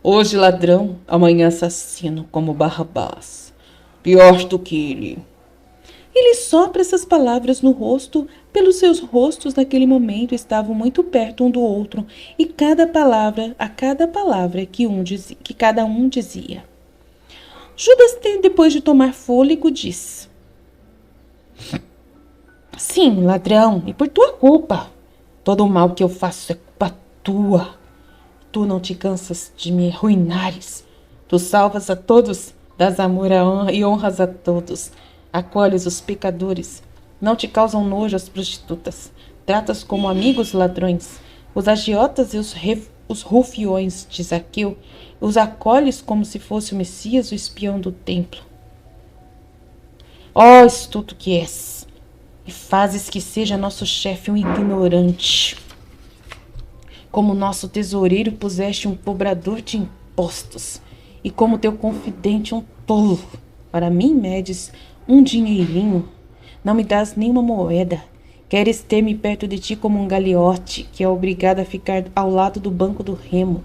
Hoje ladrão, amanhã assassino como Barrabás. Pior do que ele. Ele sopra essas palavras no rosto, pelos seus rostos naquele momento estavam muito perto um do outro, e cada palavra que cada um dizia. Judas, depois de tomar fôlego, diz: Sim, ladrão, e por tua culpa. Todo o mal que eu faço é culpa tua. Tu não te cansas de me arruinares. Tu salvas a todos, dás amor e honras a todos. Acolhes os pecadores. Não te causam nojo as prostitutas. Tratas como amigos ladrões. Os agiotas e os rufiões de Zaqueu. Os acolhes como se fosse o Messias, o espião do templo. Ó estulto que és! E fazes que seja nosso chefe um ignorante. Como nosso tesoureiro puseste um cobrador de impostos, e como teu confidente um tolo. Para mim medes um dinheirinho, não me dás nenhuma moeda. Queres ter-me perto de ti como um galeote, que é obrigado a ficar ao lado do banco do remo.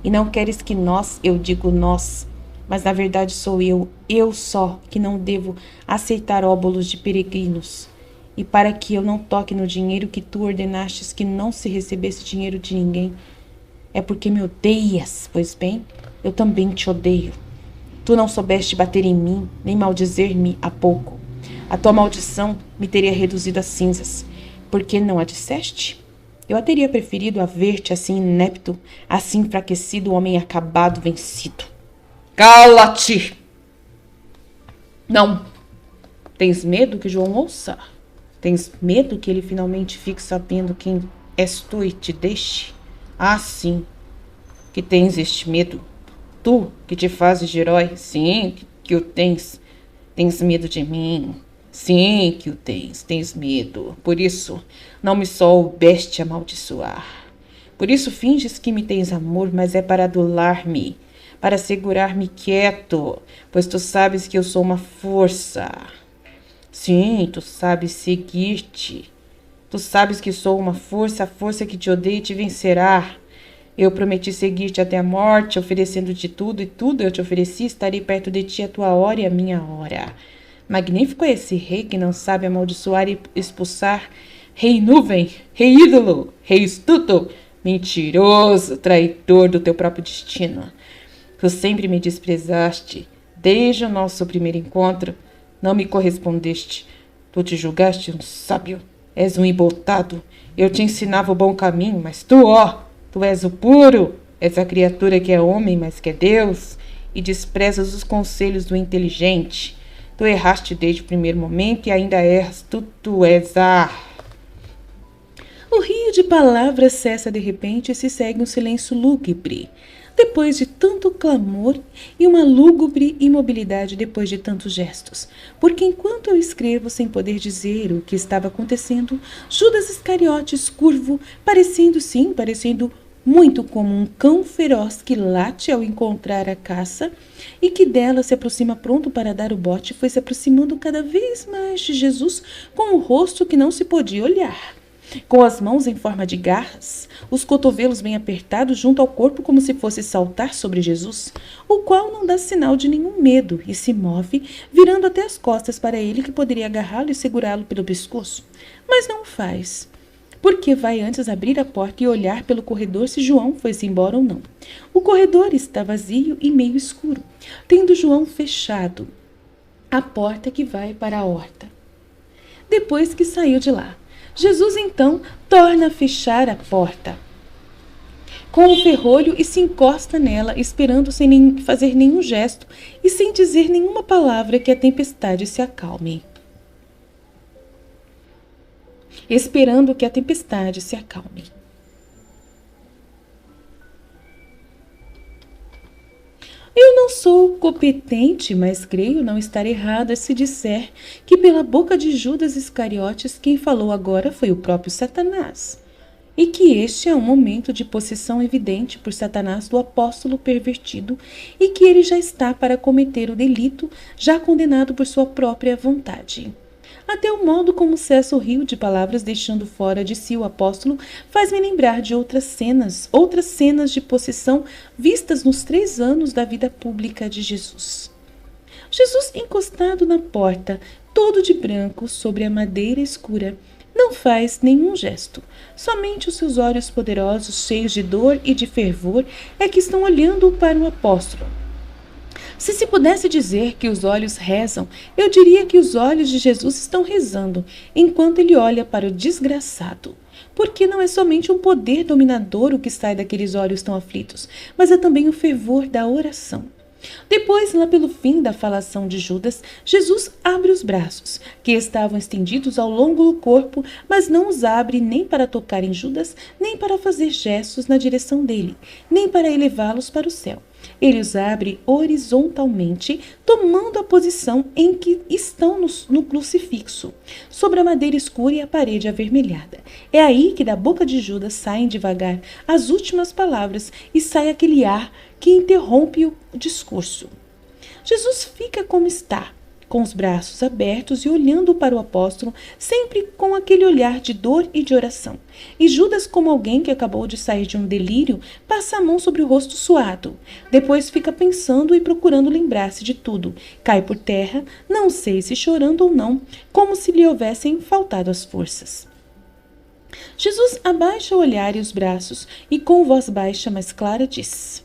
E não queres que nós, eu digo nós, mas na verdade sou eu só, que não devo aceitar óbolos de peregrinos. E para que eu não toque no dinheiro que tu ordenastes que não se recebesse dinheiro de ninguém, é porque me odeias, pois bem, eu também te odeio. Tu não soubeste bater em mim, nem maldizer-me há pouco. A tua maldição me teria reduzido a cinzas. Por que não a disseste? Eu a teria preferido a ver-te assim inepto, assim enfraquecido, homem acabado, vencido. Cala-te! Não. Tens medo que João ouça? Tens medo que ele finalmente fique sabendo quem és tu e te deixe? Ah, sim, que tens este medo. Tu, que te fazes de herói, sim, que o tens. Tens medo de mim. Sim, que o tens medo. Por isso, não me soubeste amaldiçoar. Por isso finges que me tens amor, mas é para adular-me, para segurar-me quieto, pois tu sabes que eu sou uma força. Sim, tu sabes seguir-te. Tu sabes que sou uma força, a força que te odeia e te vencerá. Eu prometi seguir-te até a morte, oferecendo-te tudo, e tudo eu te ofereci, estarei perto de ti a tua hora e a minha hora. Magnífico é esse rei que não sabe amaldiçoar e expulsar. Rei nuvem, rei ídolo, rei astuto, mentiroso, traidor do teu próprio destino. Tu sempre me desprezaste, desde o nosso primeiro encontro. Não me correspondeste. Tu te julgaste um sábio. És um embotado. Eu te ensinava o bom caminho, mas tu és o puro. És a criatura que é homem, mas que é Deus. E desprezas os conselhos do inteligente. Tu erraste desde o primeiro momento e ainda erras. Tu és a... O rio rio de palavras cessa de repente e se segue um silêncio lúgubre, depois de tanto clamor, e uma lúgubre imobilidade depois de tantos gestos. Porque enquanto eu escrevo sem poder dizer o que estava acontecendo, Judas Iscariotes, curvo, parecendo muito como um cão feroz que late ao encontrar a caça e que dela se aproxima pronto para dar o bote, foi se aproximando cada vez mais de Jesus com o rosto que não se podia olhar, com as mãos em forma de garras, os cotovelos bem apertados junto ao corpo como se fosse saltar sobre Jesus, o qual não dá sinal de nenhum medo e se move, virando até as costas para ele que poderia agarrá-lo e segurá-lo pelo pescoço, mas não o faz, porque vai antes abrir a porta e olhar pelo corredor se João foi-se embora ou não. O corredor está vazio e meio escuro, tendo João fechado a porta que vai para a horta. Depois que saiu de lá, Jesus então torna a fechar a porta com o ferrolho e se encosta nela, esperando sem fazer nenhum gesto e sem dizer nenhuma palavra que a tempestade se acalme. Esperando que a tempestade se acalme. Eu não sou competente, mas creio não estar errada se disser que pela boca de Judas Iscariotes quem falou agora foi o próprio Satanás, e que este é um momento de possessão evidente por Satanás do apóstolo pervertido e que ele já está para cometer o delito, já condenado por sua própria vontade. Até o modo como cessa o rio de palavras deixando fora de si o apóstolo faz-me lembrar de outras cenas de possessão vistas nos 3 anos da vida pública de Jesus. Jesus encostado na porta, todo de branco, sobre a madeira escura, não faz nenhum gesto. Somente os seus olhos poderosos, cheios de dor e de fervor, é que estão olhando para o apóstolo. Se pudesse dizer que os olhos rezam, eu diria que os olhos de Jesus estão rezando, enquanto ele olha para o desgraçado. Porque não é somente um poder dominador o que sai daqueles olhos tão aflitos, mas é também o fervor da oração. Depois, lá pelo fim da falação de Judas, Jesus abre os braços, que estavam estendidos ao longo do corpo, mas não os abre nem para tocar em Judas, nem para fazer gestos na direção dele, nem para elevá-los para o céu. Ele os abre horizontalmente, tomando a posição em que estão no crucifixo, sobre a madeira escura e a parede avermelhada. É aí que da boca de Judas saem devagar as últimas palavras e sai aquele ar que interrompe o discurso. Jesus fica como está, com os braços abertos e olhando para o apóstolo, sempre com aquele olhar de dor e de oração. E Judas, como alguém que acabou de sair de um delírio, passa a mão sobre o rosto suado. Depois fica pensando e procurando lembrar-se de tudo. Cai por terra, não sei se chorando ou não, como se lhe houvessem faltado as forças. Jesus abaixa o olhar e os braços e com voz baixa, mas clara, diz: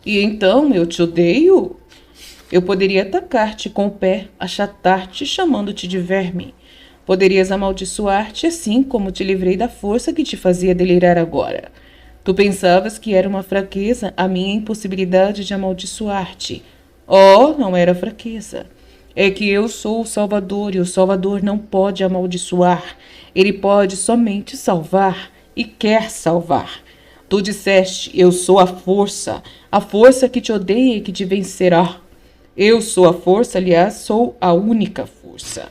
E então eu te odeio? Eu poderia atacar-te com o pé, achatar-te, chamando-te de verme. Poderias amaldiçoar-te assim como te livrei da força que te fazia delirar agora. Tu pensavas que era uma fraqueza a minha impossibilidade de amaldiçoar-te. Oh, não era fraqueza. É que eu sou o Salvador e o Salvador não pode amaldiçoar. Ele pode somente salvar e quer salvar. Tu disseste, eu sou a força que te odeia e que te vencerá. Eu sou a força, aliás, sou a única força.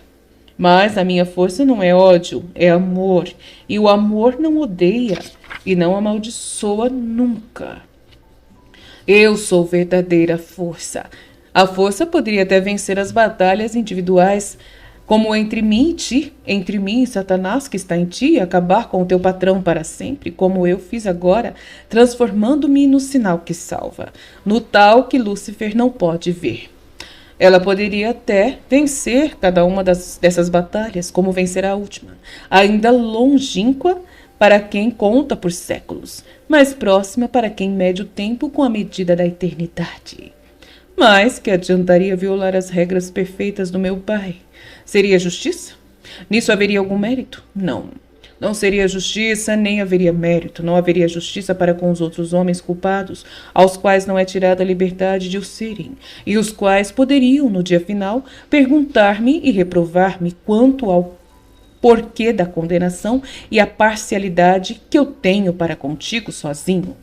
Mas a minha força não é ódio, é amor. E o amor não odeia e não amaldiçoa nunca. Eu sou verdadeira força. A força poderia até vencer as batalhas individuais, como entre mim e ti, entre mim e Satanás que está em ti, e acabar com o teu patrão para sempre, como eu fiz agora, transformando-me no sinal que salva, no tal que Lúcifer não pode ver. Ela poderia até vencer cada uma dessas batalhas, como vencer a última, ainda longínqua para quem conta por séculos, mas próxima para quem mede o tempo com a medida da eternidade. Mas que adiantaria violar as regras perfeitas do meu pai? Seria justiça? Nisso haveria algum mérito? Não. Não seria justiça, nem haveria mérito. Não haveria justiça para com os outros homens culpados, aos quais não é tirada a liberdade de o serem, e os quais poderiam, no dia final, perguntar-me e reprovar-me quanto ao porquê da condenação e a parcialidade que eu tenho para contigo sozinho?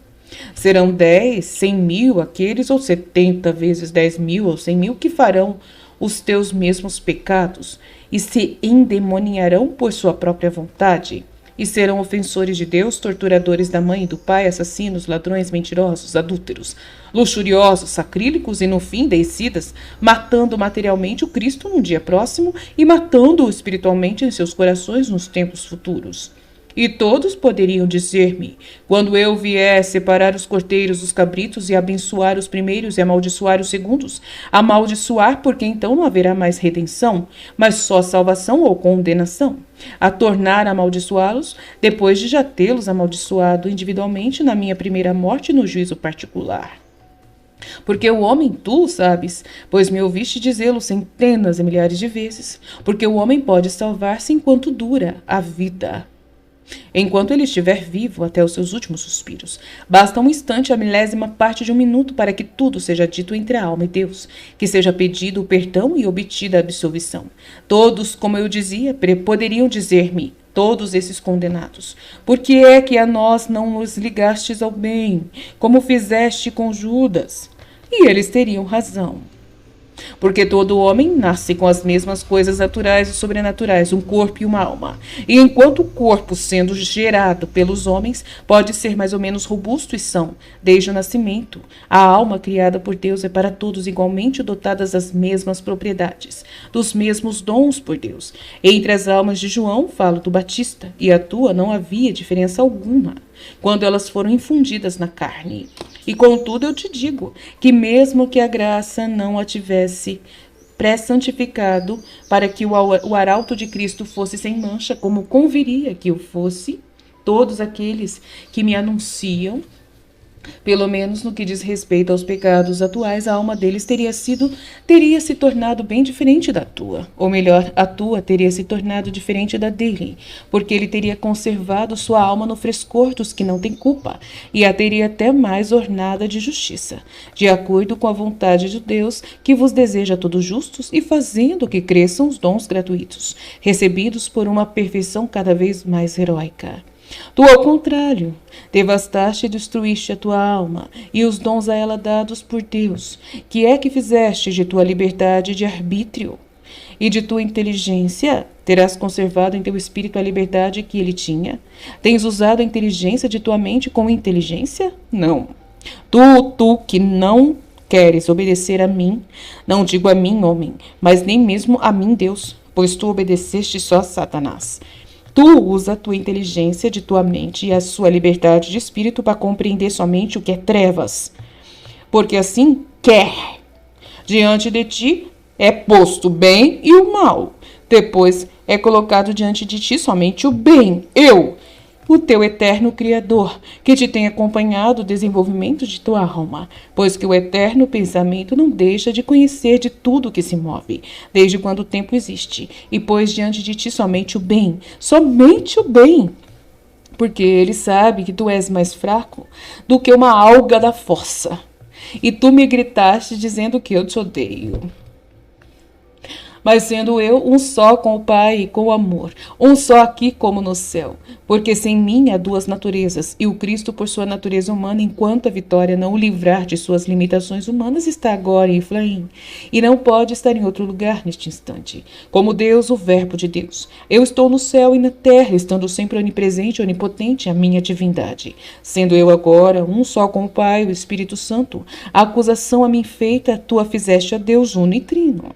Serão 10, 100.000 aqueles, ou 70 vezes 10.000 ou 100.000 que farão os teus mesmos pecados e se endemoniarão por sua própria vontade? E serão ofensores de Deus, torturadores da mãe e do pai, assassinos, ladrões, mentirosos, adúlteros, luxuriosos, sacrílegos e, no fim, deicidas, matando materialmente o Cristo num dia próximo e matando-o espiritualmente em seus corações nos tempos futuros. E todos poderiam dizer-me, quando eu vier separar os corteiros dos cabritos e abençoar os primeiros e amaldiçoar os segundos, amaldiçoar porque então não haverá mais redenção, mas só salvação ou condenação, a tornar a amaldiçoá-los depois de já tê-los amaldiçoado individualmente na minha primeira morte no juízo particular. Porque o homem, tu sabes, pois me ouviste dizê-lo centenas e milhares de vezes, porque o homem pode salvar-se enquanto dura a vida. Enquanto ele estiver vivo até os seus últimos suspiros, basta um instante, a milésima parte de um minuto, para que tudo seja dito entre a alma e Deus, que seja pedido o perdão e obtida a absolvição. Todos, como eu dizia, poderiam dizer-me, todos esses condenados, por que é que a nós não nos ligastes ao bem, como fizeste com Judas? E eles teriam razão. Porque todo homem nasce com as mesmas coisas naturais e sobrenaturais, um corpo e uma alma. E enquanto o corpo, sendo gerado pelos homens, pode ser mais ou menos robusto e são, desde o nascimento, a alma criada por Deus é para todos igualmente dotadas das mesmas propriedades, dos mesmos dons por Deus. Entre as almas de João, falo do Batista, e a tua não havia diferença alguma, quando elas foram infundidas na carne. E contudo eu te digo, que mesmo que a graça não a tivesse pré-santificado, para que o arauto de Cristo fosse sem mancha, como conviria que o fosse, todos aqueles que me anunciam, pelo menos no que diz respeito aos pecados atuais, a alma deles teria se tornado bem diferente da tua. Ou melhor, a tua teria se tornado diferente da dele, porque ele teria conservado sua alma no frescor dos que não têm culpa, e a teria até mais ornada de justiça, de acordo com a vontade de Deus, que vos deseja todos justos, e fazendo que cresçam os dons gratuitos, recebidos por uma perfeição cada vez mais heróica. Tu, ao contrário, devastaste e destruíste a tua alma e os dons a ela dados por Deus, que é que fizeste de tua liberdade de arbítrio e de tua inteligência. Terás conservado em teu espírito a liberdade que ele tinha? Tens usado a inteligência de tua mente com inteligência? Não. Tu que não queres obedecer a mim, não digo a mim, homem, mas nem mesmo a mim, Deus, pois tu obedeceste só a Satanás. Tu usa a tua inteligência de tua mente e a sua liberdade de espírito para compreender somente o que é trevas. Porque assim quer. Diante de ti é posto o bem e o mal. Depois é colocado diante de ti somente o bem. Eu, o teu eterno Criador, que te tem acompanhado o desenvolvimento de tua alma, pois que o eterno pensamento não deixa de conhecer de tudo que se move, desde quando o tempo existe, e pôs diante de ti somente o bem, porque ele sabe que tu és mais fraco do que uma alga da fossa, e tu me gritaste dizendo que eu te odeio. Mas sendo eu um só com o Pai e com o amor, um só aqui como no céu, porque sem mim há duas naturezas, e o Cristo por sua natureza humana, enquanto a vitória não o livrar de suas limitações humanas, está agora em Efraim, e não pode estar em outro lugar neste instante. Como Deus, o Verbo de Deus, eu estou no céu e na terra, estando sempre onipresente e onipotente a minha divindade. Sendo eu agora um só com o Pai, o Espírito Santo, a acusação a mim feita, tu a fizeste a Deus uno e trino.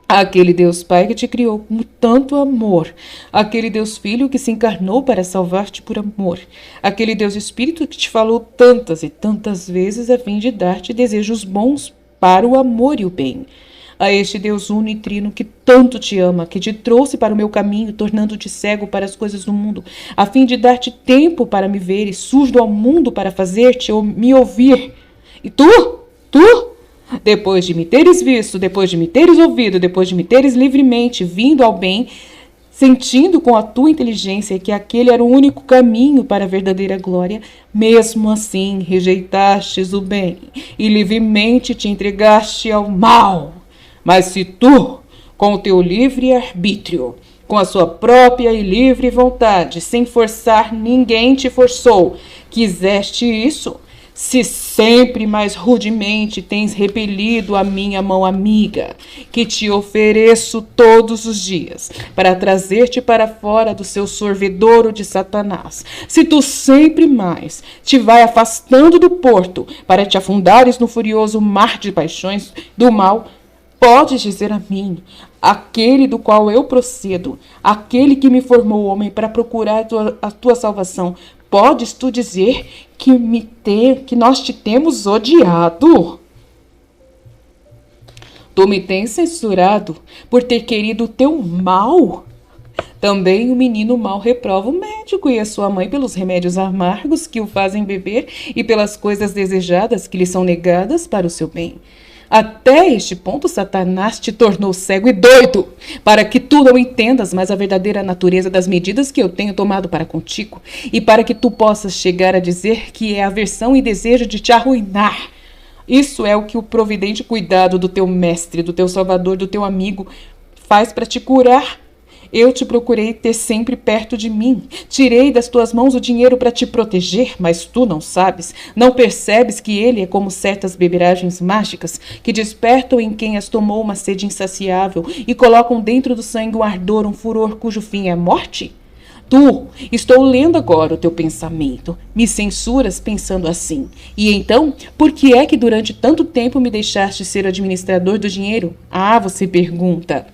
Aquele Deus Pai que te criou com tanto amor, aquele Deus Filho que se encarnou para salvar-te por amor, aquele Deus Espírito que te falou tantas e tantas vezes a fim de dar-te desejos bons para o amor e o bem. A este Deus uno e trino que tanto te ama, que te trouxe para o meu caminho, tornando-te cego para as coisas do mundo, a fim de dar-te tempo para me ver e surdo ao mundo para fazer-te me ouvir. E tu, depois de me teres visto, depois de me teres ouvido, depois de me teres livremente vindo ao bem, sentindo com a tua inteligência que aquele era o único caminho para a verdadeira glória, mesmo assim rejeitastes o bem e livremente te entregaste ao mal. Mas se tu, com o teu livre arbítrio, com a sua própria e livre vontade, sem forçar, ninguém te forçou. Quiseste isso? Se sempre mais rudemente tens repelido a minha mão amiga, que te ofereço todos os dias, para trazer-te para fora do seu sorvedouro de Satanás, se tu sempre mais te vai afastando do porto, para te afundares no furioso mar de paixões do mal, podes dizer a mim, aquele do qual eu procedo, aquele que me formou homem para procurar a tua salvação, podes tu dizer que nós te temos odiado? Tu me tens censurado por ter querido o teu mal? Também o menino mal reprova o médico e a sua mãe pelos remédios amargos que o fazem beber e pelas coisas desejadas que lhe são negadas para o seu bem. Até este ponto, Satanás te tornou cego e doido, para que tu não entendas mais a verdadeira natureza das medidas que eu tenho tomado para contigo, e para que tu possas chegar a dizer que é aversão e desejo de te arruinar. Isso é o que o providente cuidado do teu mestre, do teu salvador, do teu amigo, faz para te curar. Eu te procurei ter sempre perto de mim. Tirei das tuas mãos o dinheiro para te proteger, mas tu não sabes, não percebes que ele é como certas beberagens mágicas que despertam em quem as tomou uma sede insaciável e colocam dentro do sangue um ardor, um furor cujo fim é a morte? Tu, estou lendo agora o teu pensamento, me censuras pensando assim. E então, por que é que durante tanto tempo me deixaste ser administrador do dinheiro? Ah, você pergunta.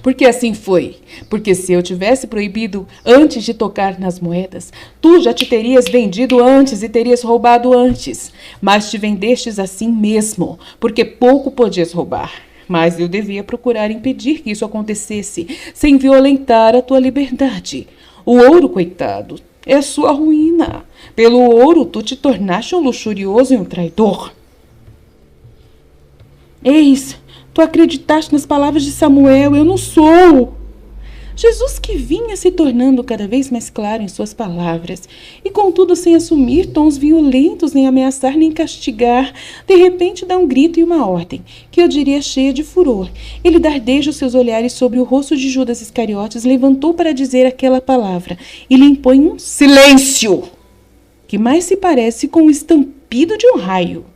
Porque assim foi. Porque se eu tivesse proibido antes de tocar nas moedas, tu já te terias vendido antes e terias roubado antes. Mas te vendestes assim mesmo, porque pouco podias roubar. Mas eu devia procurar impedir que isso acontecesse, sem violentar a tua liberdade. O ouro, coitado, é a sua ruína. Pelo ouro, tu te tornaste um luxurioso e um traidor. Eis, tu acreditaste nas palavras de Samuel, eu não sou. Jesus, que vinha se tornando cada vez mais claro em suas palavras, e contudo sem assumir tons violentos, nem ameaçar, nem castigar, de repente dá um grito e uma ordem, que eu diria cheia de furor. Ele dardeja os seus olhares sobre o rosto de Judas Iscariotes, levantou para dizer aquela palavra, e lhe impõe um silêncio, que mais se parece com o estampido de um raio.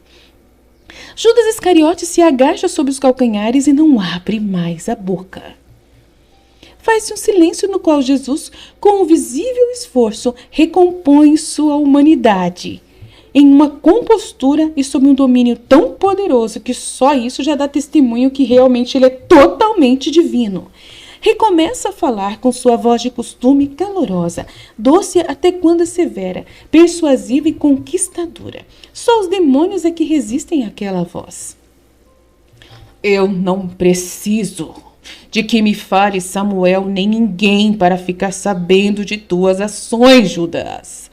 Judas Iscariotes se agacha sobre os calcanhares e não abre mais a boca. Faz-se um silêncio no qual Jesus, com um visível esforço, recompõe sua humanidade, em uma compostura e sob um domínio tão poderoso que só isso já dá testemunho que realmente ele é totalmente divino. Recomeça a falar com sua voz de costume calorosa, doce até quando é severa, persuasiva e conquistadora. Só os demônios é que resistem àquela voz. Eu não preciso de que me fale Samuel nem ninguém para ficar sabendo de tuas ações, Judas.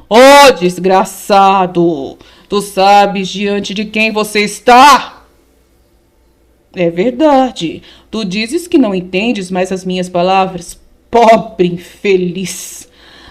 Oh, desgraçado! Tu sabes diante de quem você está? É verdade. Tu dizes que não entendes mais as minhas palavras. Pobre infeliz!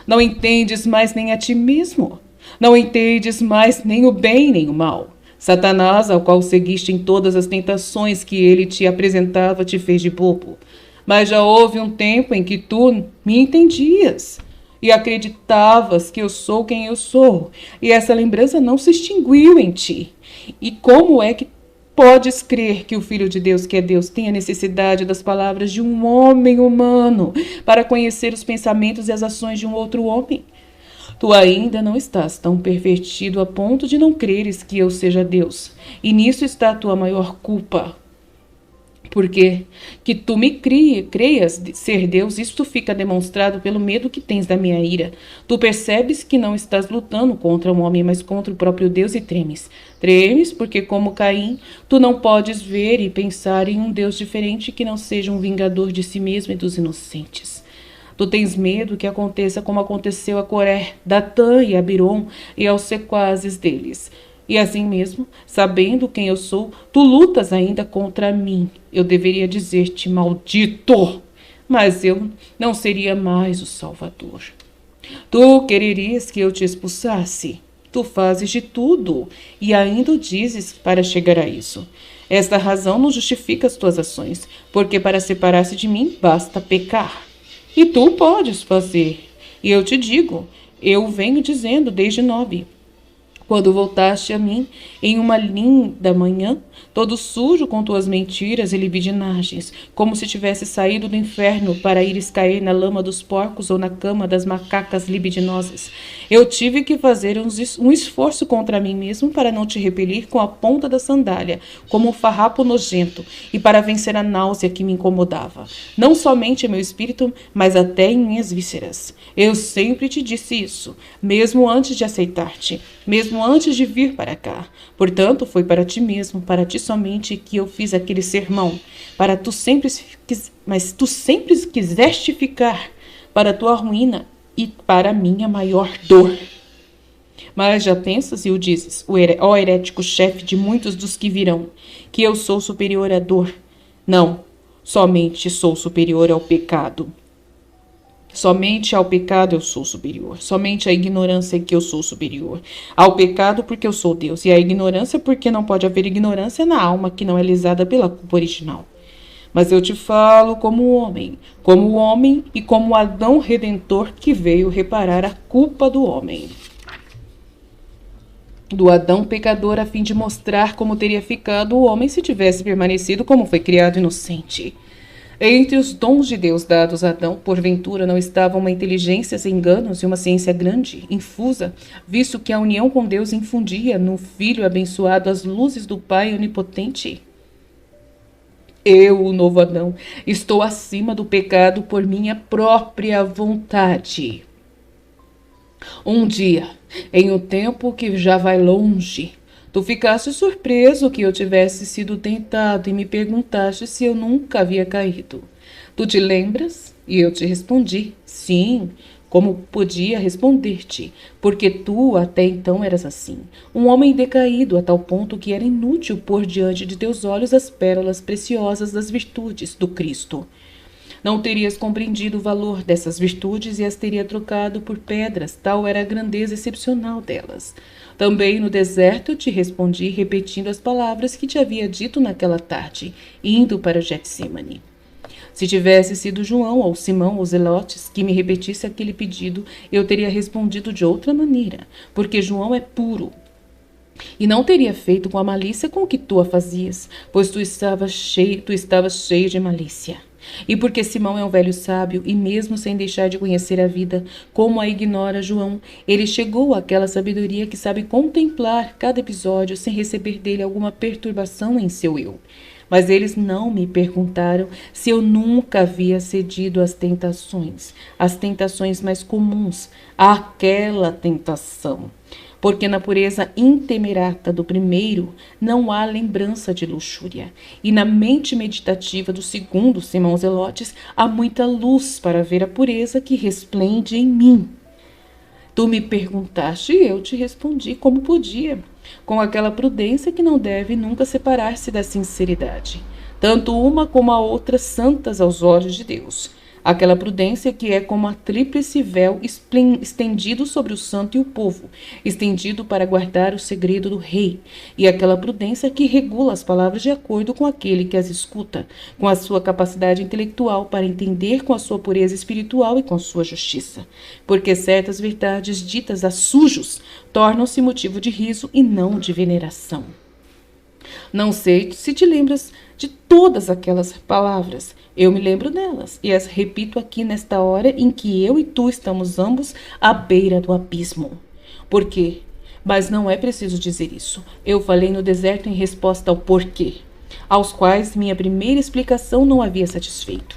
Não entendes mais nem a ti mesmo. Não entendes mais nem o bem nem o mal. Satanás, ao qual seguiste em todas as tentações que ele te apresentava, te fez de bobo. Mas já houve um tempo em que tu me entendias e acreditavas que eu sou quem eu sou. E essa lembrança não se extinguiu em ti. E como é que podes crer que o Filho de Deus, que é Deus, tenha necessidade das palavras de um homem humano para conhecer os pensamentos e as ações de um outro homem? Tu ainda não estás tão pervertido a ponto de não creres que eu seja Deus. E nisso está a tua maior culpa. Porque que tu me creias ser Deus, isto fica demonstrado pelo medo que tens da minha ira. Tu percebes que não estás lutando contra um homem, mas contra o próprio Deus e tremes. Tremes porque, como Caim, tu não podes ver e pensar em um Deus diferente que não seja um vingador de si mesmo e dos inocentes. Tu tens medo que aconteça como aconteceu a Coré, Datã e Abirom e aos sequazes deles. E assim mesmo, sabendo quem eu sou, tu lutas ainda contra mim. Eu deveria dizer-te maldito, mas eu não seria mais o Salvador. Tu quererias que eu te expulsasse? Tu fazes de tudo e ainda o dizes para chegar a isso. Esta razão não justifica as tuas ações, porque para separar-se de mim basta pecar. E tu podes fazer. E eu te digo, eu venho dizendo desde Nobe, quando voltaste a mim em uma linda manhã, todo sujo com tuas mentiras e libidinagens, como se tivesse saído do inferno para ires cair na lama dos porcos ou na cama das macacas libidinosas. Eu tive que fazer um esforço contra mim mesmo para não te repelir com a ponta da sandália, como um farrapo nojento, e para vencer a náusea que me incomodava, não somente em meu espírito, mas até em minhas vísceras. Eu sempre te disse isso, mesmo antes de aceitar-te, mesmo antes de vir para cá. Portanto, foi para ti mesmo, para ti somente, que eu fiz aquele sermão. Mas tu sempre quiseste ficar para a tua ruína e para a minha maior dor. Mas já pensas e o dizes, ó herético chefe de muitos dos que virão, que eu sou superior à dor. Não, somente sou superior ao pecado. Somente ao pecado eu sou superior. Somente à ignorância é que eu sou superior. Ao pecado porque eu sou Deus. E à ignorância porque não pode haver ignorância na alma que não é lisada pela culpa original. Mas eu te falo como homem e como Adão Redentor que veio reparar a culpa do homem. Do Adão pecador, a fim de mostrar como teria ficado o homem se tivesse permanecido como foi criado inocente. Entre os dons de Deus dados a Adão, porventura não estava uma inteligência sem enganos e uma ciência grande, infusa, visto que a união com Deus infundia no Filho abençoado as luzes do Pai onipotente? Eu, o novo Adão, estou acima do pecado por minha própria vontade. Um dia, em um tempo que já vai longe, tu ficaste surpreso que eu tivesse sido tentado e me perguntaste se eu nunca havia caído. Tu te lembras? E eu te respondi, sim, como podia responder-te, porque tu até então eras assim, um homem decaído a tal ponto que era inútil pôr diante de teus olhos as pérolas preciosas das virtudes do Cristo. Não terias compreendido o valor dessas virtudes e as teria trocado por pedras, tal era a grandeza excepcional delas. Também no deserto eu te respondi repetindo as palavras que te havia dito naquela tarde, indo para Getsemane. Se tivesse sido João ou Simão ou Zelotes que me repetisse aquele pedido, eu teria respondido de outra maneira, porque João é puro. E não teria feito com a malícia com que tu a fazias, pois tu estavas cheio de malícia. E porque Simão é um velho sábio, e mesmo sem deixar de conhecer a vida, como a ignora João, ele chegou àquela sabedoria que sabe contemplar cada episódio sem receber dele alguma perturbação em seu eu. Mas eles não me perguntaram se eu nunca havia cedido às tentações mais comuns, àquela tentação. Porque na pureza intemerata do primeiro não há lembrança de luxúria, e na mente meditativa do segundo, Simão Zelotes, há muita luz para ver a pureza que resplende em mim. Tu me perguntaste e eu te respondi como podia, com aquela prudência que não deve nunca separar-se da sinceridade, tanto uma como a outra santas aos olhos de Deus. Aquela prudência que é como a tríplice véu estendido sobre o santo e o povo, estendido para guardar o segredo do rei, e aquela prudência que regula as palavras de acordo com aquele que as escuta, com a sua capacidade intelectual para entender com a sua pureza espiritual e com a sua justiça. Porque certas verdades ditas a sujos tornam-se motivo de riso e não de veneração. Não sei se te lembras de todas aquelas palavras. Eu me lembro delas e as repito aqui nesta hora em que eu e tu estamos ambos à beira do abismo. Por quê? Mas não é preciso dizer isso. Eu falei no deserto em resposta ao porquê, aos quais minha primeira explicação não havia satisfeito.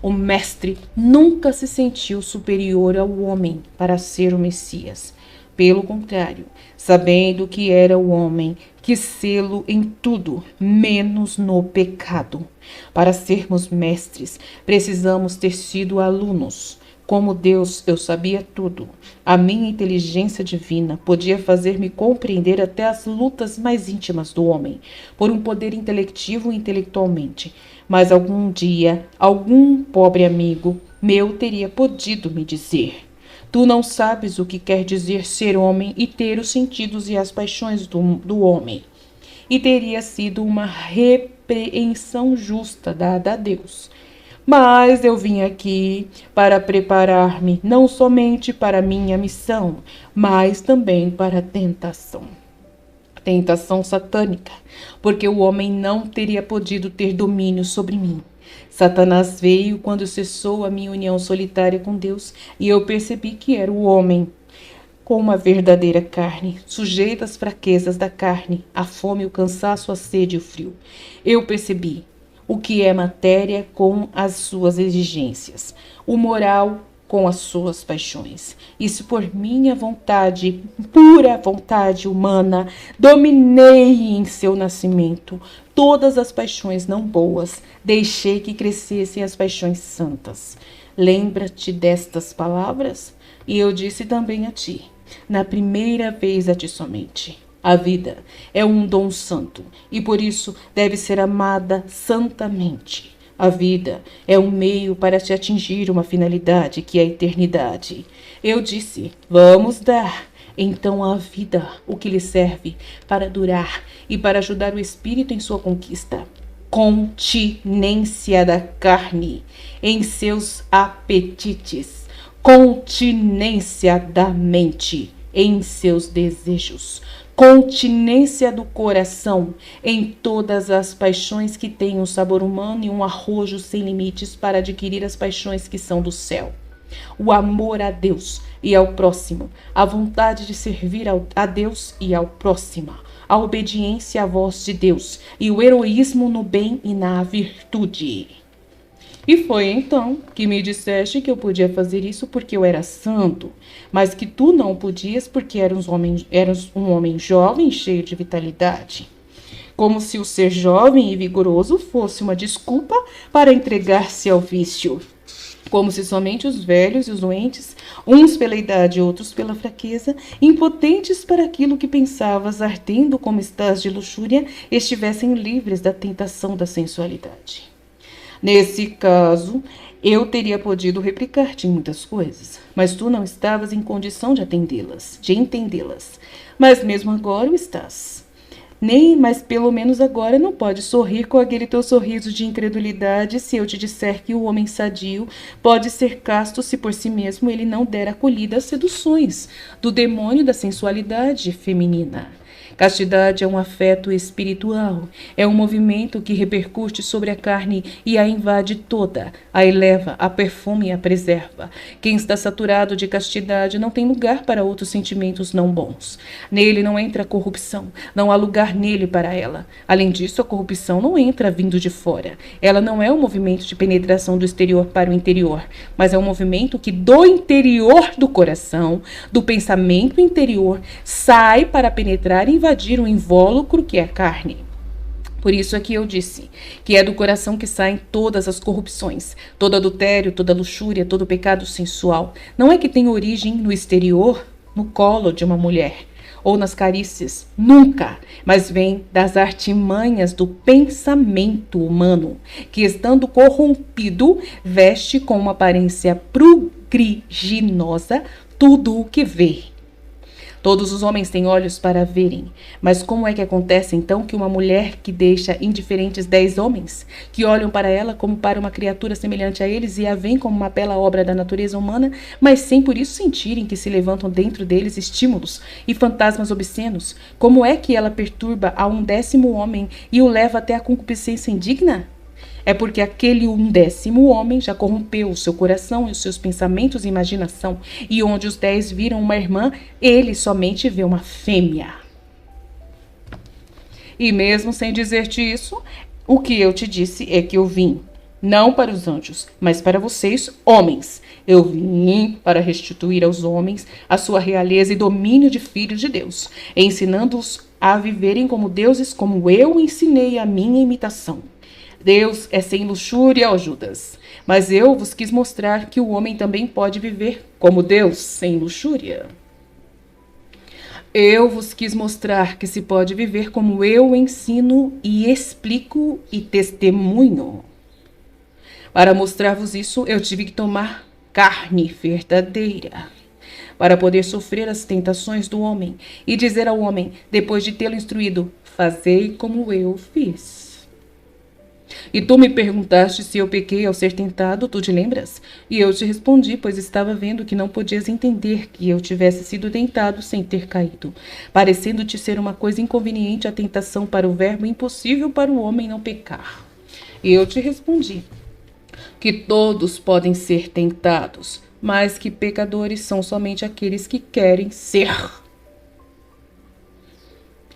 O mestre nunca se sentiu superior ao homem para ser o Messias. Pelo contrário, sabendo que era o homem, quis sê-lo em tudo, menos no pecado. Para sermos mestres, precisamos ter sido alunos. Como Deus, eu sabia tudo. A minha inteligência divina podia fazer-me compreender até as lutas mais íntimas do homem, por um poder intelectivo e intelectualmente. Mas algum dia, algum pobre amigo meu teria podido me dizer: Tu não sabes o que quer dizer ser homem e ter os sentidos e as paixões do homem. E teria sido uma repreensão justa dada a Deus. Mas eu vim aqui para preparar-me não somente para minha missão, mas também para a tentação. Tentação satânica, porque o homem não teria podido ter domínio sobre mim. Satanás veio quando cessou a minha união solitária com Deus, e eu percebi que era o homem com uma verdadeira carne, sujeito às fraquezas da carne, a fome, o cansaço, a sede e o frio. Eu percebi o que é matéria com as suas exigências, o moral com as suas paixões. Isso por minha vontade, pura vontade humana, dominei em seu nascimento todas as paixões não boas, deixei que crescessem as paixões santas. Lembra-te destas palavras? E eu disse também a ti, na primeira vez a ti somente. A vida é um dom santo e por isso deve ser amada santamente. A vida é um meio para te atingir uma finalidade que é a eternidade. Eu disse, vamos dar então à vida o que lhe serve para durar e para ajudar o espírito em sua conquista. Continência da carne em seus apetites, continência da mente em seus desejos, continência do coração em todas as paixões que têm um sabor humano e um arrojo sem limites para adquirir as paixões que são do céu. O amor a Deus e ao próximo, a vontade de servir a Deus e ao próximo, a obediência à voz de Deus e o heroísmo no bem e na virtude. E foi então que me disseste que eu podia fazer isso porque eu era santo, mas que tu não podias porque eras um homem jovem cheio de vitalidade. Como se o ser jovem e vigoroso fosse uma desculpa para entregar-se ao vício. Como se somente os velhos e os doentes, uns pela idade e outros pela fraqueza, impotentes para aquilo que pensavas, ardendo como estás de luxúria, estivessem livres da tentação da sensualidade. Nesse caso, eu teria podido replicar-te em muitas coisas, mas tu não estavas em condição de atendê-las, de entendê-las. Mas mesmo agora o estás. Mas pelo menos agora não pode sorrir com aquele teu sorriso de incredulidade se eu te disser que o homem sadio pode ser casto se por si mesmo ele não der acolhida às seduções do demônio da sensualidade feminina. Castidade é um afeto espiritual, é um movimento que repercute sobre a carne e a invade toda, a eleva, a perfuma e a preserva. Quem está saturado de castidade não tem lugar para outros sentimentos não bons. Nele não entra a corrupção, não há lugar nele para ela. Além disso, a corrupção não entra vindo de fora. Ela não é um movimento de penetração do exterior para o interior, mas é um movimento que do interior do coração, do pensamento interior, sai para penetrar e invadir o invólucro que é a carne. Por isso aqui eu disse que é do coração que saem todas as corrupções, todo adultério, toda luxúria, todo pecado sensual. Não é que tem origem no exterior, no colo de uma mulher, ou nas carícias, nunca, mas vem das artimanhas do pensamento humano, que estando corrompido, veste com uma aparência pruriginosa tudo o que vê. Todos os homens têm olhos para verem, mas como é que acontece então que uma mulher que deixa indiferentes 10 homens, que olham para ela como para uma criatura semelhante a eles e a veem como uma bela obra da natureza humana, mas sem por isso sentirem que se levantam dentro deles estímulos e fantasmas obscenos, como é que ela perturba a 1/10 homem e o leva até a concupiscência indigna? É porque aquele 1/10 homem já corrompeu o seu coração e os seus pensamentos e imaginação, e onde os 10 viram uma irmã, ele somente vê uma fêmea. E mesmo sem dizer-te isso, o que eu te disse é que eu vim, não para os anjos, mas para vocês, homens. Eu vim para restituir aos homens a sua realeza e domínio de filhos de Deus, ensinando-os a viverem como deuses, como eu ensinei a minha imitação. Deus é sem luxúria, ó Judas, mas eu vos quis mostrar que o homem também pode viver como Deus, sem luxúria. Eu vos quis mostrar que se pode viver como eu ensino e explico e testemunho. Para mostrar-vos isso, eu tive que tomar carne verdadeira. para poder sofrer as tentações do homem, e dizer ao homem, depois de tê-lo instruído, fazei como eu fiz. E tu me perguntaste se eu pequei ao ser tentado, tu te lembras? E eu te respondi, pois estava vendo que não podias entender que eu tivesse sido tentado sem ter caído, parecendo-te ser uma coisa inconveniente a tentação para o verbo, impossível para o homem não pecar. E eu te respondi que todos podem ser tentados, mas que pecadores são somente aqueles que querem ser.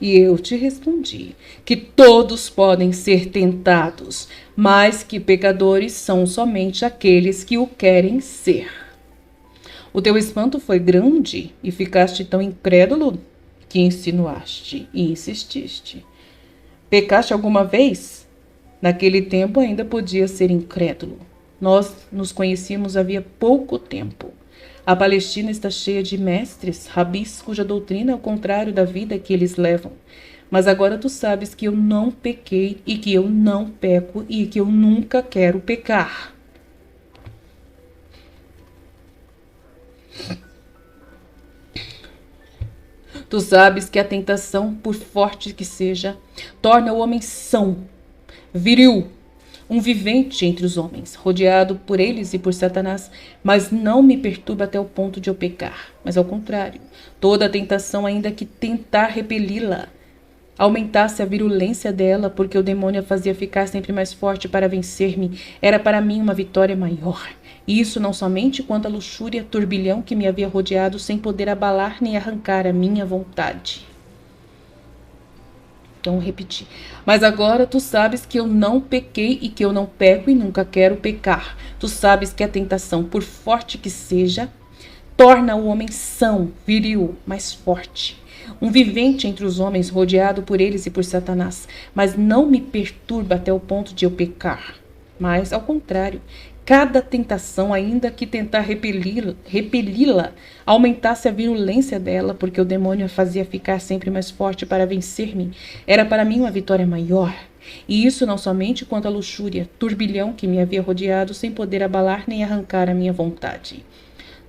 E eu te respondi que todos podem ser tentados, mas que pecadores são somente aqueles que o querem ser. O teu espanto foi grande e ficaste tão incrédulo que insinuaste e insististe. Pecaste alguma vez? Naquele tempo ainda podia ser incrédulo. Nós nos conhecíamos havia pouco tempo. A Palestina está cheia de mestres, rabis, cuja doutrina é o contrário da vida que eles levam. Mas agora tu sabes que eu não pequei e que eu não peco e que eu nunca quero pecar. Tu sabes que a tentação, por forte que seja, torna o homem são, viril, um vivente entre os homens, rodeado por eles e por Satanás, mas não me perturba até o ponto de eu pecar. Mas ao contrário, toda a tentação, ainda que tentar repeli-la, aumentasse a virulência dela, porque o demônio a fazia ficar sempre mais forte para vencer-me, era para mim uma vitória maior. E isso não somente quanto à luxúria, turbilhão que me havia rodeado, sem poder abalar nem arrancar a minha vontade. Então, repetir. Mas agora tu sabes que eu não pequei e que eu não peco e nunca quero pecar. Tu sabes que a tentação, por forte que seja, torna o homem são, viril, mais forte. Um vivente entre os homens, rodeado por eles e por Satanás. Mas não me perturba até o ponto de eu pecar. Mas, ao contrário, cada tentação, ainda que tentar repeli-la, aumentasse a virulência dela, porque o demônio a fazia ficar sempre mais forte para vencer-me, era para mim uma vitória maior. E isso não somente quanto à luxúria, turbilhão que me havia rodeado, sem poder abalar nem arrancar a minha vontade.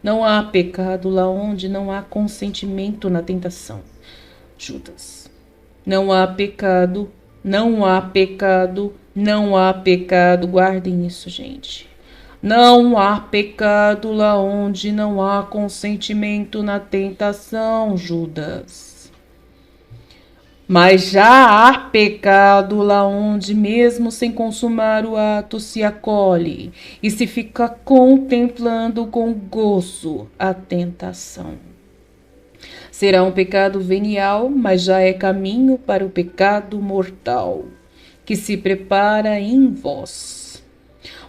Não há pecado lá onde não há consentimento na tentação. Judas. Não há pecado, não há pecado, não há pecado. Guardem isso, gente. Não há pecado lá onde não há consentimento na tentação, Judas. Mas já há pecado lá onde, mesmo sem consumar o ato, se acolhe e se fica contemplando com gozo a tentação. Será um pecado venial, mas já é caminho para o pecado mortal, que se prepara em vós.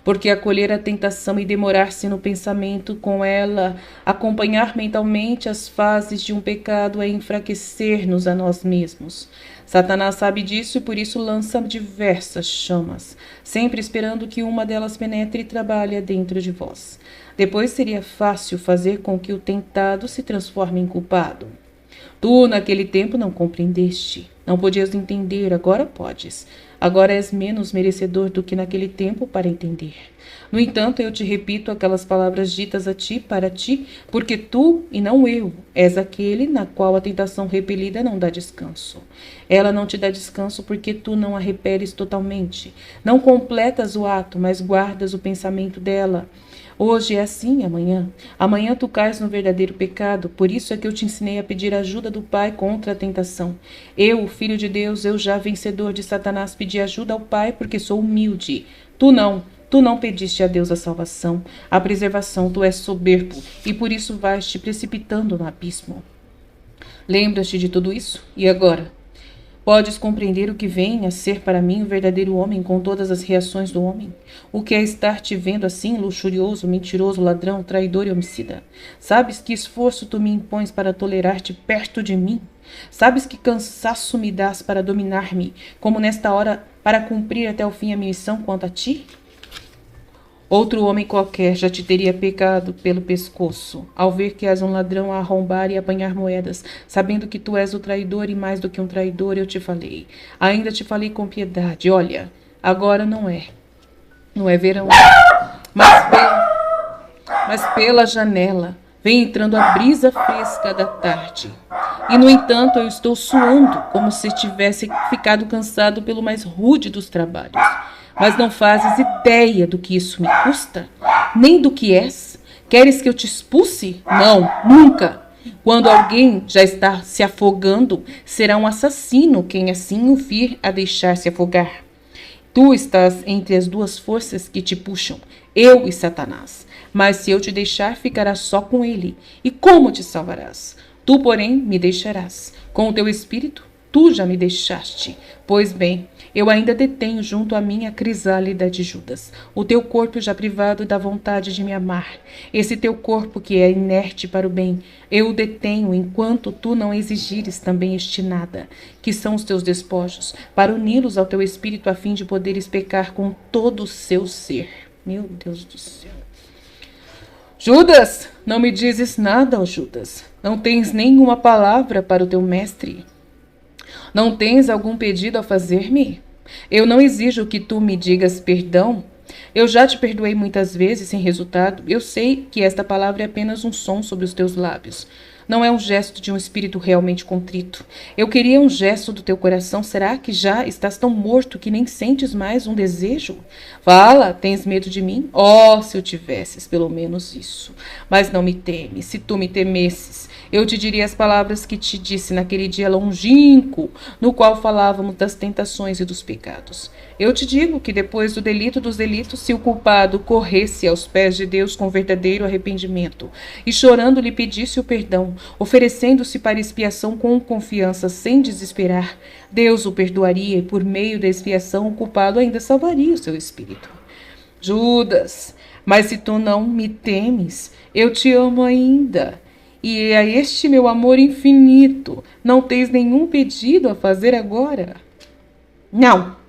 Porque acolher a tentação e demorar-se no pensamento com ela, acompanhar mentalmente as fases de um pecado é enfraquecer-nos a nós mesmos. Satanás sabe disso e por isso lança diversas chamas, sempre esperando que uma delas penetre e trabalhe dentro de vós. Depois seria fácil fazer com que o tentado se transforme em culpado. Tu, naquele tempo, não compreendeste, não podias entender, agora podes. Agora és menos merecedor do que naquele tempo para entender. No entanto, eu te repito aquelas palavras ditas a ti, para ti, porque tu, e não eu, és aquele na qual a tentação repelida não dá descanso. Ela não te dá descanso porque tu não a repeles totalmente. Não completas o ato, mas guardas o pensamento dela. Hoje é assim, amanhã. Amanhã tu cais no verdadeiro pecado. Por isso é que eu te ensinei a pedir ajuda do Pai contra a tentação. Eu, o Filho de Deus, eu já vencedor de Satanás, pedi ajuda ao Pai porque sou humilde. Tu não pediste a Deus a salvação, a preservação. Tu és soberbo e por isso vais te precipitando no abismo. Lembras-te de tudo isso? E agora? Podes compreender o que vem a ser para mim o verdadeiro homem com todas as reações do homem? O que é estar te vendo assim, luxurioso, mentiroso, ladrão, traidor e homicida? Sabes que esforço tu me impões para tolerar-te perto de mim? Sabes que cansaço me dás para dominar-me, como nesta hora para cumprir até o fim a minha missão quanto a ti? Outro homem qualquer já te teria pegado pelo pescoço, ao ver que és um ladrão a arrombar e apanhar moedas, sabendo que tu és o traidor e mais do que um traidor, eu te falei. Ainda te falei com piedade. Olha, agora não é verão, mas pela janela Vem entrando a brisa fresca da tarde. E, no entanto, eu estou suando como se tivesse ficado cansado pelo mais rude dos trabalhos. Mas não fazes ideia do que isso me custa, nem do que és. Queres que eu te expulse? Não, nunca. Quando alguém já está se afogando, será um assassino quem assim o vir a deixar se afogar. Tu estás entre as duas forças que te puxam, eu e Satanás. Mas se eu te deixar, ficarás só com ele. E como te salvarás? Tu, porém, me deixarás. Com o teu espírito, tu já me deixaste. Pois bem, eu ainda detenho junto a mim a crisálida de Judas, o teu corpo já privado da vontade de me amar. Esse teu corpo que é inerte para o bem, eu o detenho enquanto tu não exigires também este nada, que são os teus despojos, para uni-los ao teu espírito a fim de poderes pecar com todo o seu ser. Meu Deus do céu. Judas, não me dizes nada, ó Judas. Não tens nenhuma palavra para o teu mestre. Não tens algum pedido a fazer-me? Eu não exijo que tu me digas perdão. Eu já te perdoei muitas vezes sem resultado. Eu sei que esta palavra é apenas um som sobre os teus lábios. Não é um gesto de um espírito realmente contrito. Eu queria um gesto do teu coração. Será que já estás tão morto que nem sentes mais um desejo? Fala, tens medo de mim? Oh, se eu tivesses pelo menos isso. Mas não me temes. Se tu me temesses, eu te diria as palavras que te disse naquele dia longínquo, no qual falávamos das tentações e dos pecados. Eu te digo que depois do delito dos delitos, se o culpado corresse aos pés de Deus com verdadeiro arrependimento e chorando lhe pedisse o perdão, oferecendo-se para expiação com confiança sem desesperar, Deus o perdoaria e por meio da expiação o culpado ainda salvaria o seu espírito. Judas, mas se tu não me temes, eu te amo ainda. E a este meu amor infinito, não tens nenhum pedido a fazer agora? Não.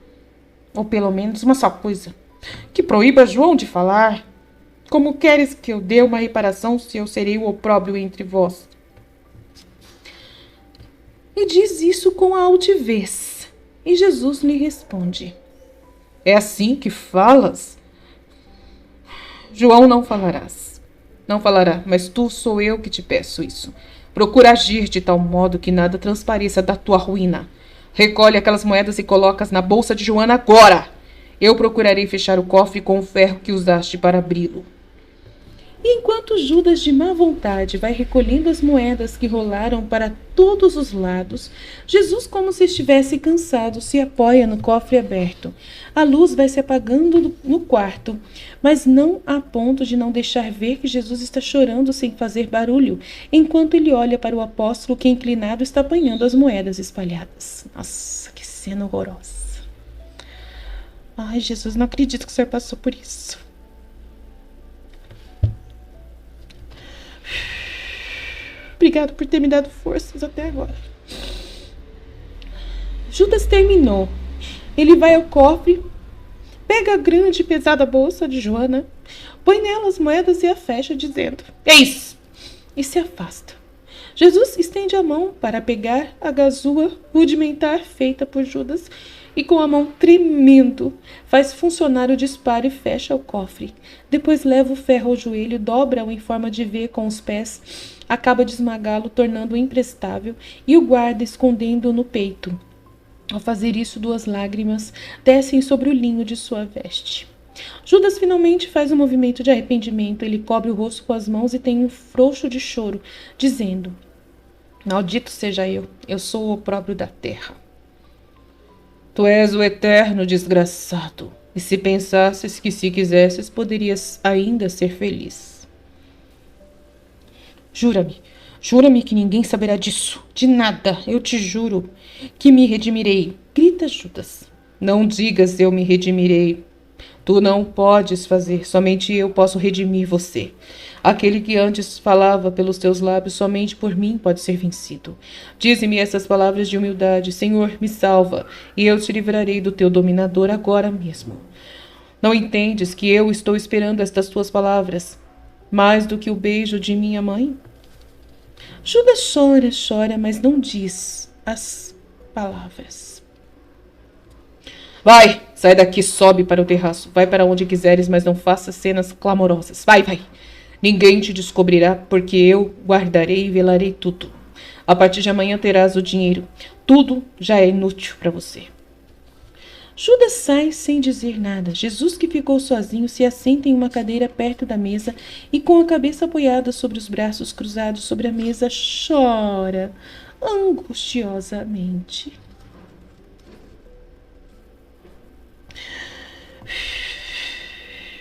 Ou pelo menos uma só coisa. Que proíba João de falar. Como queres que eu dê uma reparação se eu serei o opróbrio entre vós? E diz isso com altivez. E Jesus lhe responde: é assim que falas? João, não falarás. Não falará, mas tu sou eu que te peço isso. Procura agir de tal modo que nada transpareça da tua ruína. Recolhe aquelas moedas e coloca-as na bolsa de Joana agora. Eu procurarei fechar o cofre com o ferro que usaste para abri-lo. E enquanto Judas, de má vontade, vai recolhendo as moedas que rolaram para todos os lados, Jesus, como se estivesse cansado, se apoia no cofre aberto. A luz vai se apagando no quarto, mas não a ponto de não deixar ver que Jesus está chorando sem fazer barulho, enquanto ele olha para o apóstolo que, inclinado, está apanhando as moedas espalhadas. Nossa, que cena horrorosa. Ai, Jesus, não acredito que o Senhor passou por isso. Obrigado por ter me dado forças até agora. Judas terminou. Ele vai ao cofre, pega a grande e pesada bolsa de Joana, põe nela as moedas e a fecha, dizendo: eis! E se afasta. Jesus estende a mão para pegar a gazua rudimentar feita por Judas e, com a mão tremendo, faz funcionar o disparo e fecha o cofre. Depois leva o ferro ao joelho, dobra-o em forma de V com os pés, acaba de esmagá-lo, tornando-o imprestável, e o guarda escondendo-o no peito. Ao fazer isso, 2 lágrimas descem sobre o linho de sua veste. Judas finalmente faz um movimento de arrependimento. Ele cobre o rosto com as mãos e tem um frouxo de choro, dizendo: maldito seja eu sou o opróbrio da terra. Tu és o eterno desgraçado, e se pensasses que se quisesses, poderias ainda ser feliz. Jura-me que ninguém saberá disso, de nada, eu te juro, que me redimirei. Grita Judas. Não digas eu me redimirei. Tu não podes fazer, somente eu posso redimir você. Aquele que antes falava pelos teus lábios, somente por mim pode ser vencido. Dize-me essas palavras de humildade: Senhor, me salva, e eu te livrarei do teu dominador agora mesmo. Não entendes que eu estou esperando estas tuas palavras, mais do que o beijo de minha mãe? Judas chora, mas não diz as palavras. Vai, sai daqui, sobe para o terraço. Vai para onde quiseres, mas não faça cenas clamorosas. Vai. Ninguém te descobrirá, porque eu guardarei e velarei tudo. A partir de amanhã terás o dinheiro. Tudo já é inútil para você. Judas sai sem dizer nada. Jesus, que ficou sozinho, se assenta em uma cadeira perto da mesa e, com a cabeça apoiada sobre os braços cruzados sobre a mesa, chora angustiosamente.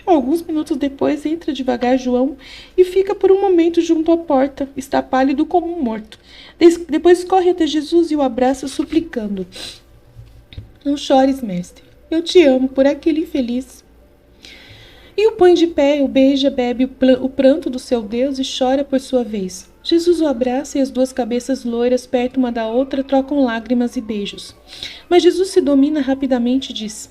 Alguns minutos depois, entra devagar João e fica por um momento junto à porta. Está pálido como um morto. Depois corre até Jesus e o abraça, suplicando: Não chores, mestre. Eu te amo por aquele infeliz. E o põe de pé, o beija, bebe o pranto do seu Deus e chora por sua vez. Jesus o abraça e as duas cabeças loiras, perto uma da outra, trocam lágrimas e beijos. Mas Jesus se domina rapidamente e diz: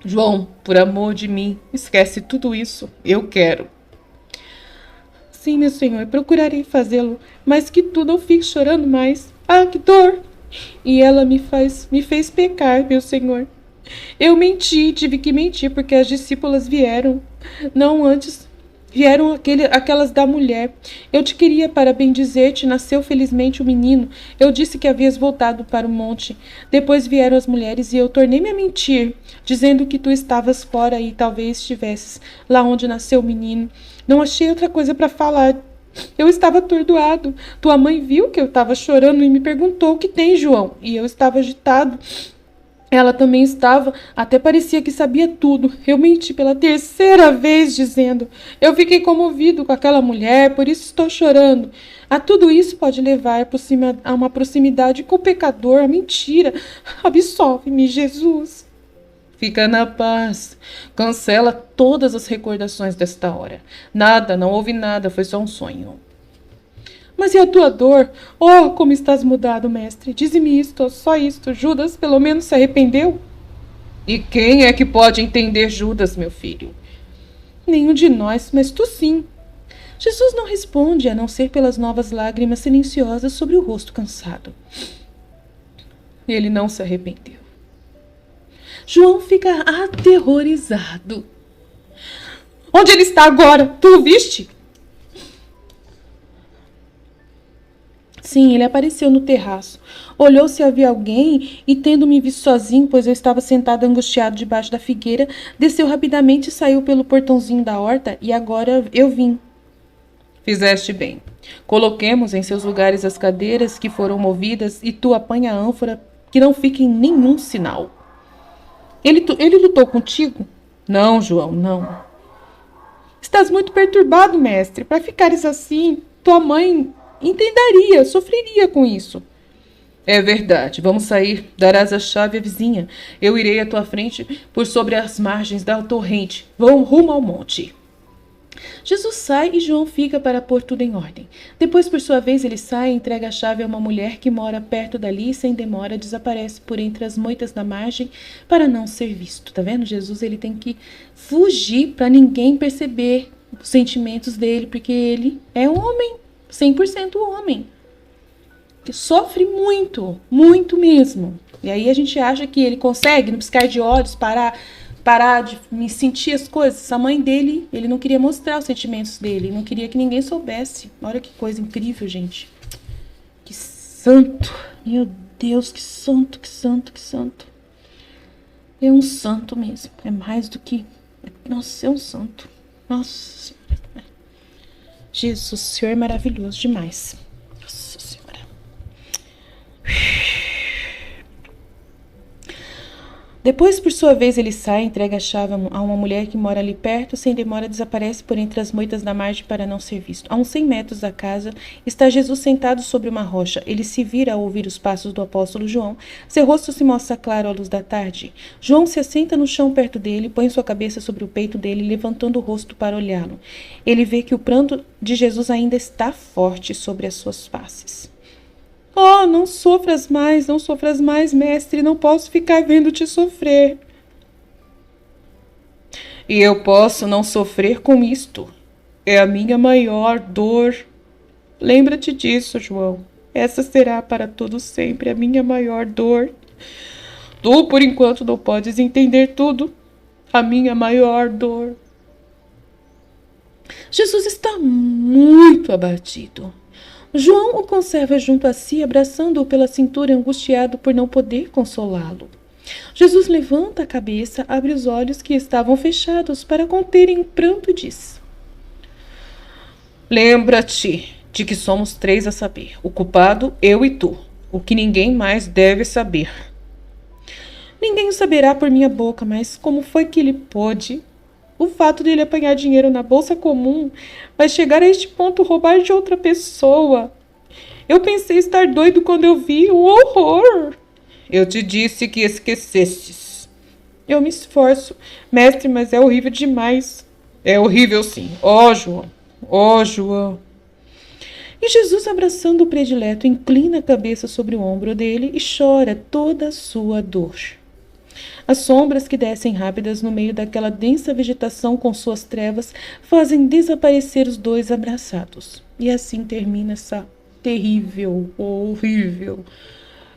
João, por amor de mim, esquece tudo isso. Eu quero. Sim, meu senhor, procurarei fazê-lo, mas que tu não fique chorando mais. Ah, que dor! E ela me fez pecar, meu senhor. Eu menti, tive que mentir, porque as discípulas vieram. Não antes, vieram aquelas da mulher. Eu te queria para bendizer-te, nasceu felizmente o menino. Eu disse que havias voltado para o monte. Depois vieram as mulheres e eu tornei-me a mentir, dizendo que tu estavas fora e talvez estivesses lá onde nasceu o menino. Não achei outra coisa para falar. Eu estava atordoado. Tua mãe viu que eu estava chorando e me perguntou: o que tem, João? E eu estava agitado. Ela também estava, até parecia que sabia tudo. Eu menti pela terceira vez, dizendo: eu fiquei comovido com aquela mulher, por isso estou chorando. A tudo isso pode levar a uma proximidade com o pecador, a mentira. Absolve-me, Jesus. Fica na paz. Cancela todas as recordações desta hora. Nada, não houve nada, foi só um sonho. Mas e a tua dor? Oh, como estás mudado, mestre. Dize-me isto, só isto. Judas pelo menos se arrependeu? E quem é que pode entender Judas, meu filho? Nenhum de nós, mas tu sim. Jesus não responde, a não ser pelas novas lágrimas silenciosas sobre o rosto cansado. Ele não se arrependeu. João fica aterrorizado. Onde ele está agora? Tu o viste? Sim, ele apareceu no terraço. Olhou se havia alguém e, tendo-me visto sozinho, pois eu estava sentado angustiado debaixo da figueira, desceu rapidamente e saiu pelo portãozinho da horta, e agora eu vim. Fizeste bem. Coloquemos em seus lugares as cadeiras que foram movidas e tu apanha a ânfora, que não fique em nenhum sinal. Ele lutou contigo? Não, João, não. Estás muito perturbado, mestre. Para ficares assim, tua mãe entenderia, sofreria com isso. É verdade. Vamos sair. Darás a chave à vizinha. Eu irei à tua frente por sobre as margens da torrente. Vão rumo ao monte. Jesus sai e João fica para pôr tudo em ordem. Depois, por sua vez, ele sai e entrega a chave a uma mulher que mora perto dali e, sem demora, desaparece por entre as moitas da margem para não ser visto. Tá vendo? Jesus, ele tem que fugir para ninguém perceber os sentimentos dele, porque ele é um homem, 100% homem, que sofre muito, muito mesmo. E aí a gente acha que ele consegue, no piscar de olhos, parar de me sentir as coisas. A mãe dele, ele não queria mostrar os sentimentos dele, não queria que ninguém soubesse. Olha que coisa incrível, gente. Que santo. Meu Deus, que santo, que santo, que santo. É um santo mesmo. É mais do que... Nossa, é um santo. Nossa Senhora. Jesus, o Senhor é maravilhoso demais. Nossa Senhora. Depois, por sua vez, ele sai e entrega a chave a uma mulher que mora ali perto. Sem demora, desaparece por entre as moitas da margem para não ser visto. A uns 100 metros da casa, está Jesus sentado sobre uma rocha. Ele se vira ao ouvir os passos do apóstolo João. Seu rosto se mostra claro à luz da tarde. João se assenta no chão perto dele, põe sua cabeça sobre o peito dele, levantando o rosto para olhá-lo. Ele vê que o pranto de Jesus ainda está forte sobre as suas faces. Oh, não sofras mais, mestre, não posso ficar vendo-te sofrer. E eu posso não sofrer com isto. É a minha maior dor. Lembra-te disso, João. Essa será para todo sempre a minha maior dor. Tu, por enquanto, não podes entender tudo. A minha maior dor. Jesus está muito abatido. João o conserva junto a si, abraçando-o pela cintura, angustiado por não poder consolá-lo. Jesus levanta a cabeça, abre os olhos que estavam fechados para conterem o pranto e diz: Lembra-te de que somos três a saber, o culpado, eu e tu, o que ninguém mais deve saber. Ninguém o saberá por minha boca, mas como foi que ele pôde? O fato de ele apanhar dinheiro na bolsa comum vai chegar a este ponto roubar de outra pessoa. Eu pensei estar doido quando eu vi o horror. Eu te disse que esquecestes. Eu me esforço, mestre, mas é horrível demais. É horrível sim. Ó, João. Ó, João. E Jesus, abraçando o predileto, inclina a cabeça sobre o ombro dele e chora toda a sua dor. As sombras que descem rápidas no meio daquela densa vegetação com suas trevas fazem desaparecer os dois abraçados. E assim termina essa terrível, horrível,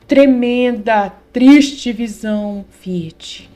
tremenda, triste visão Fiat.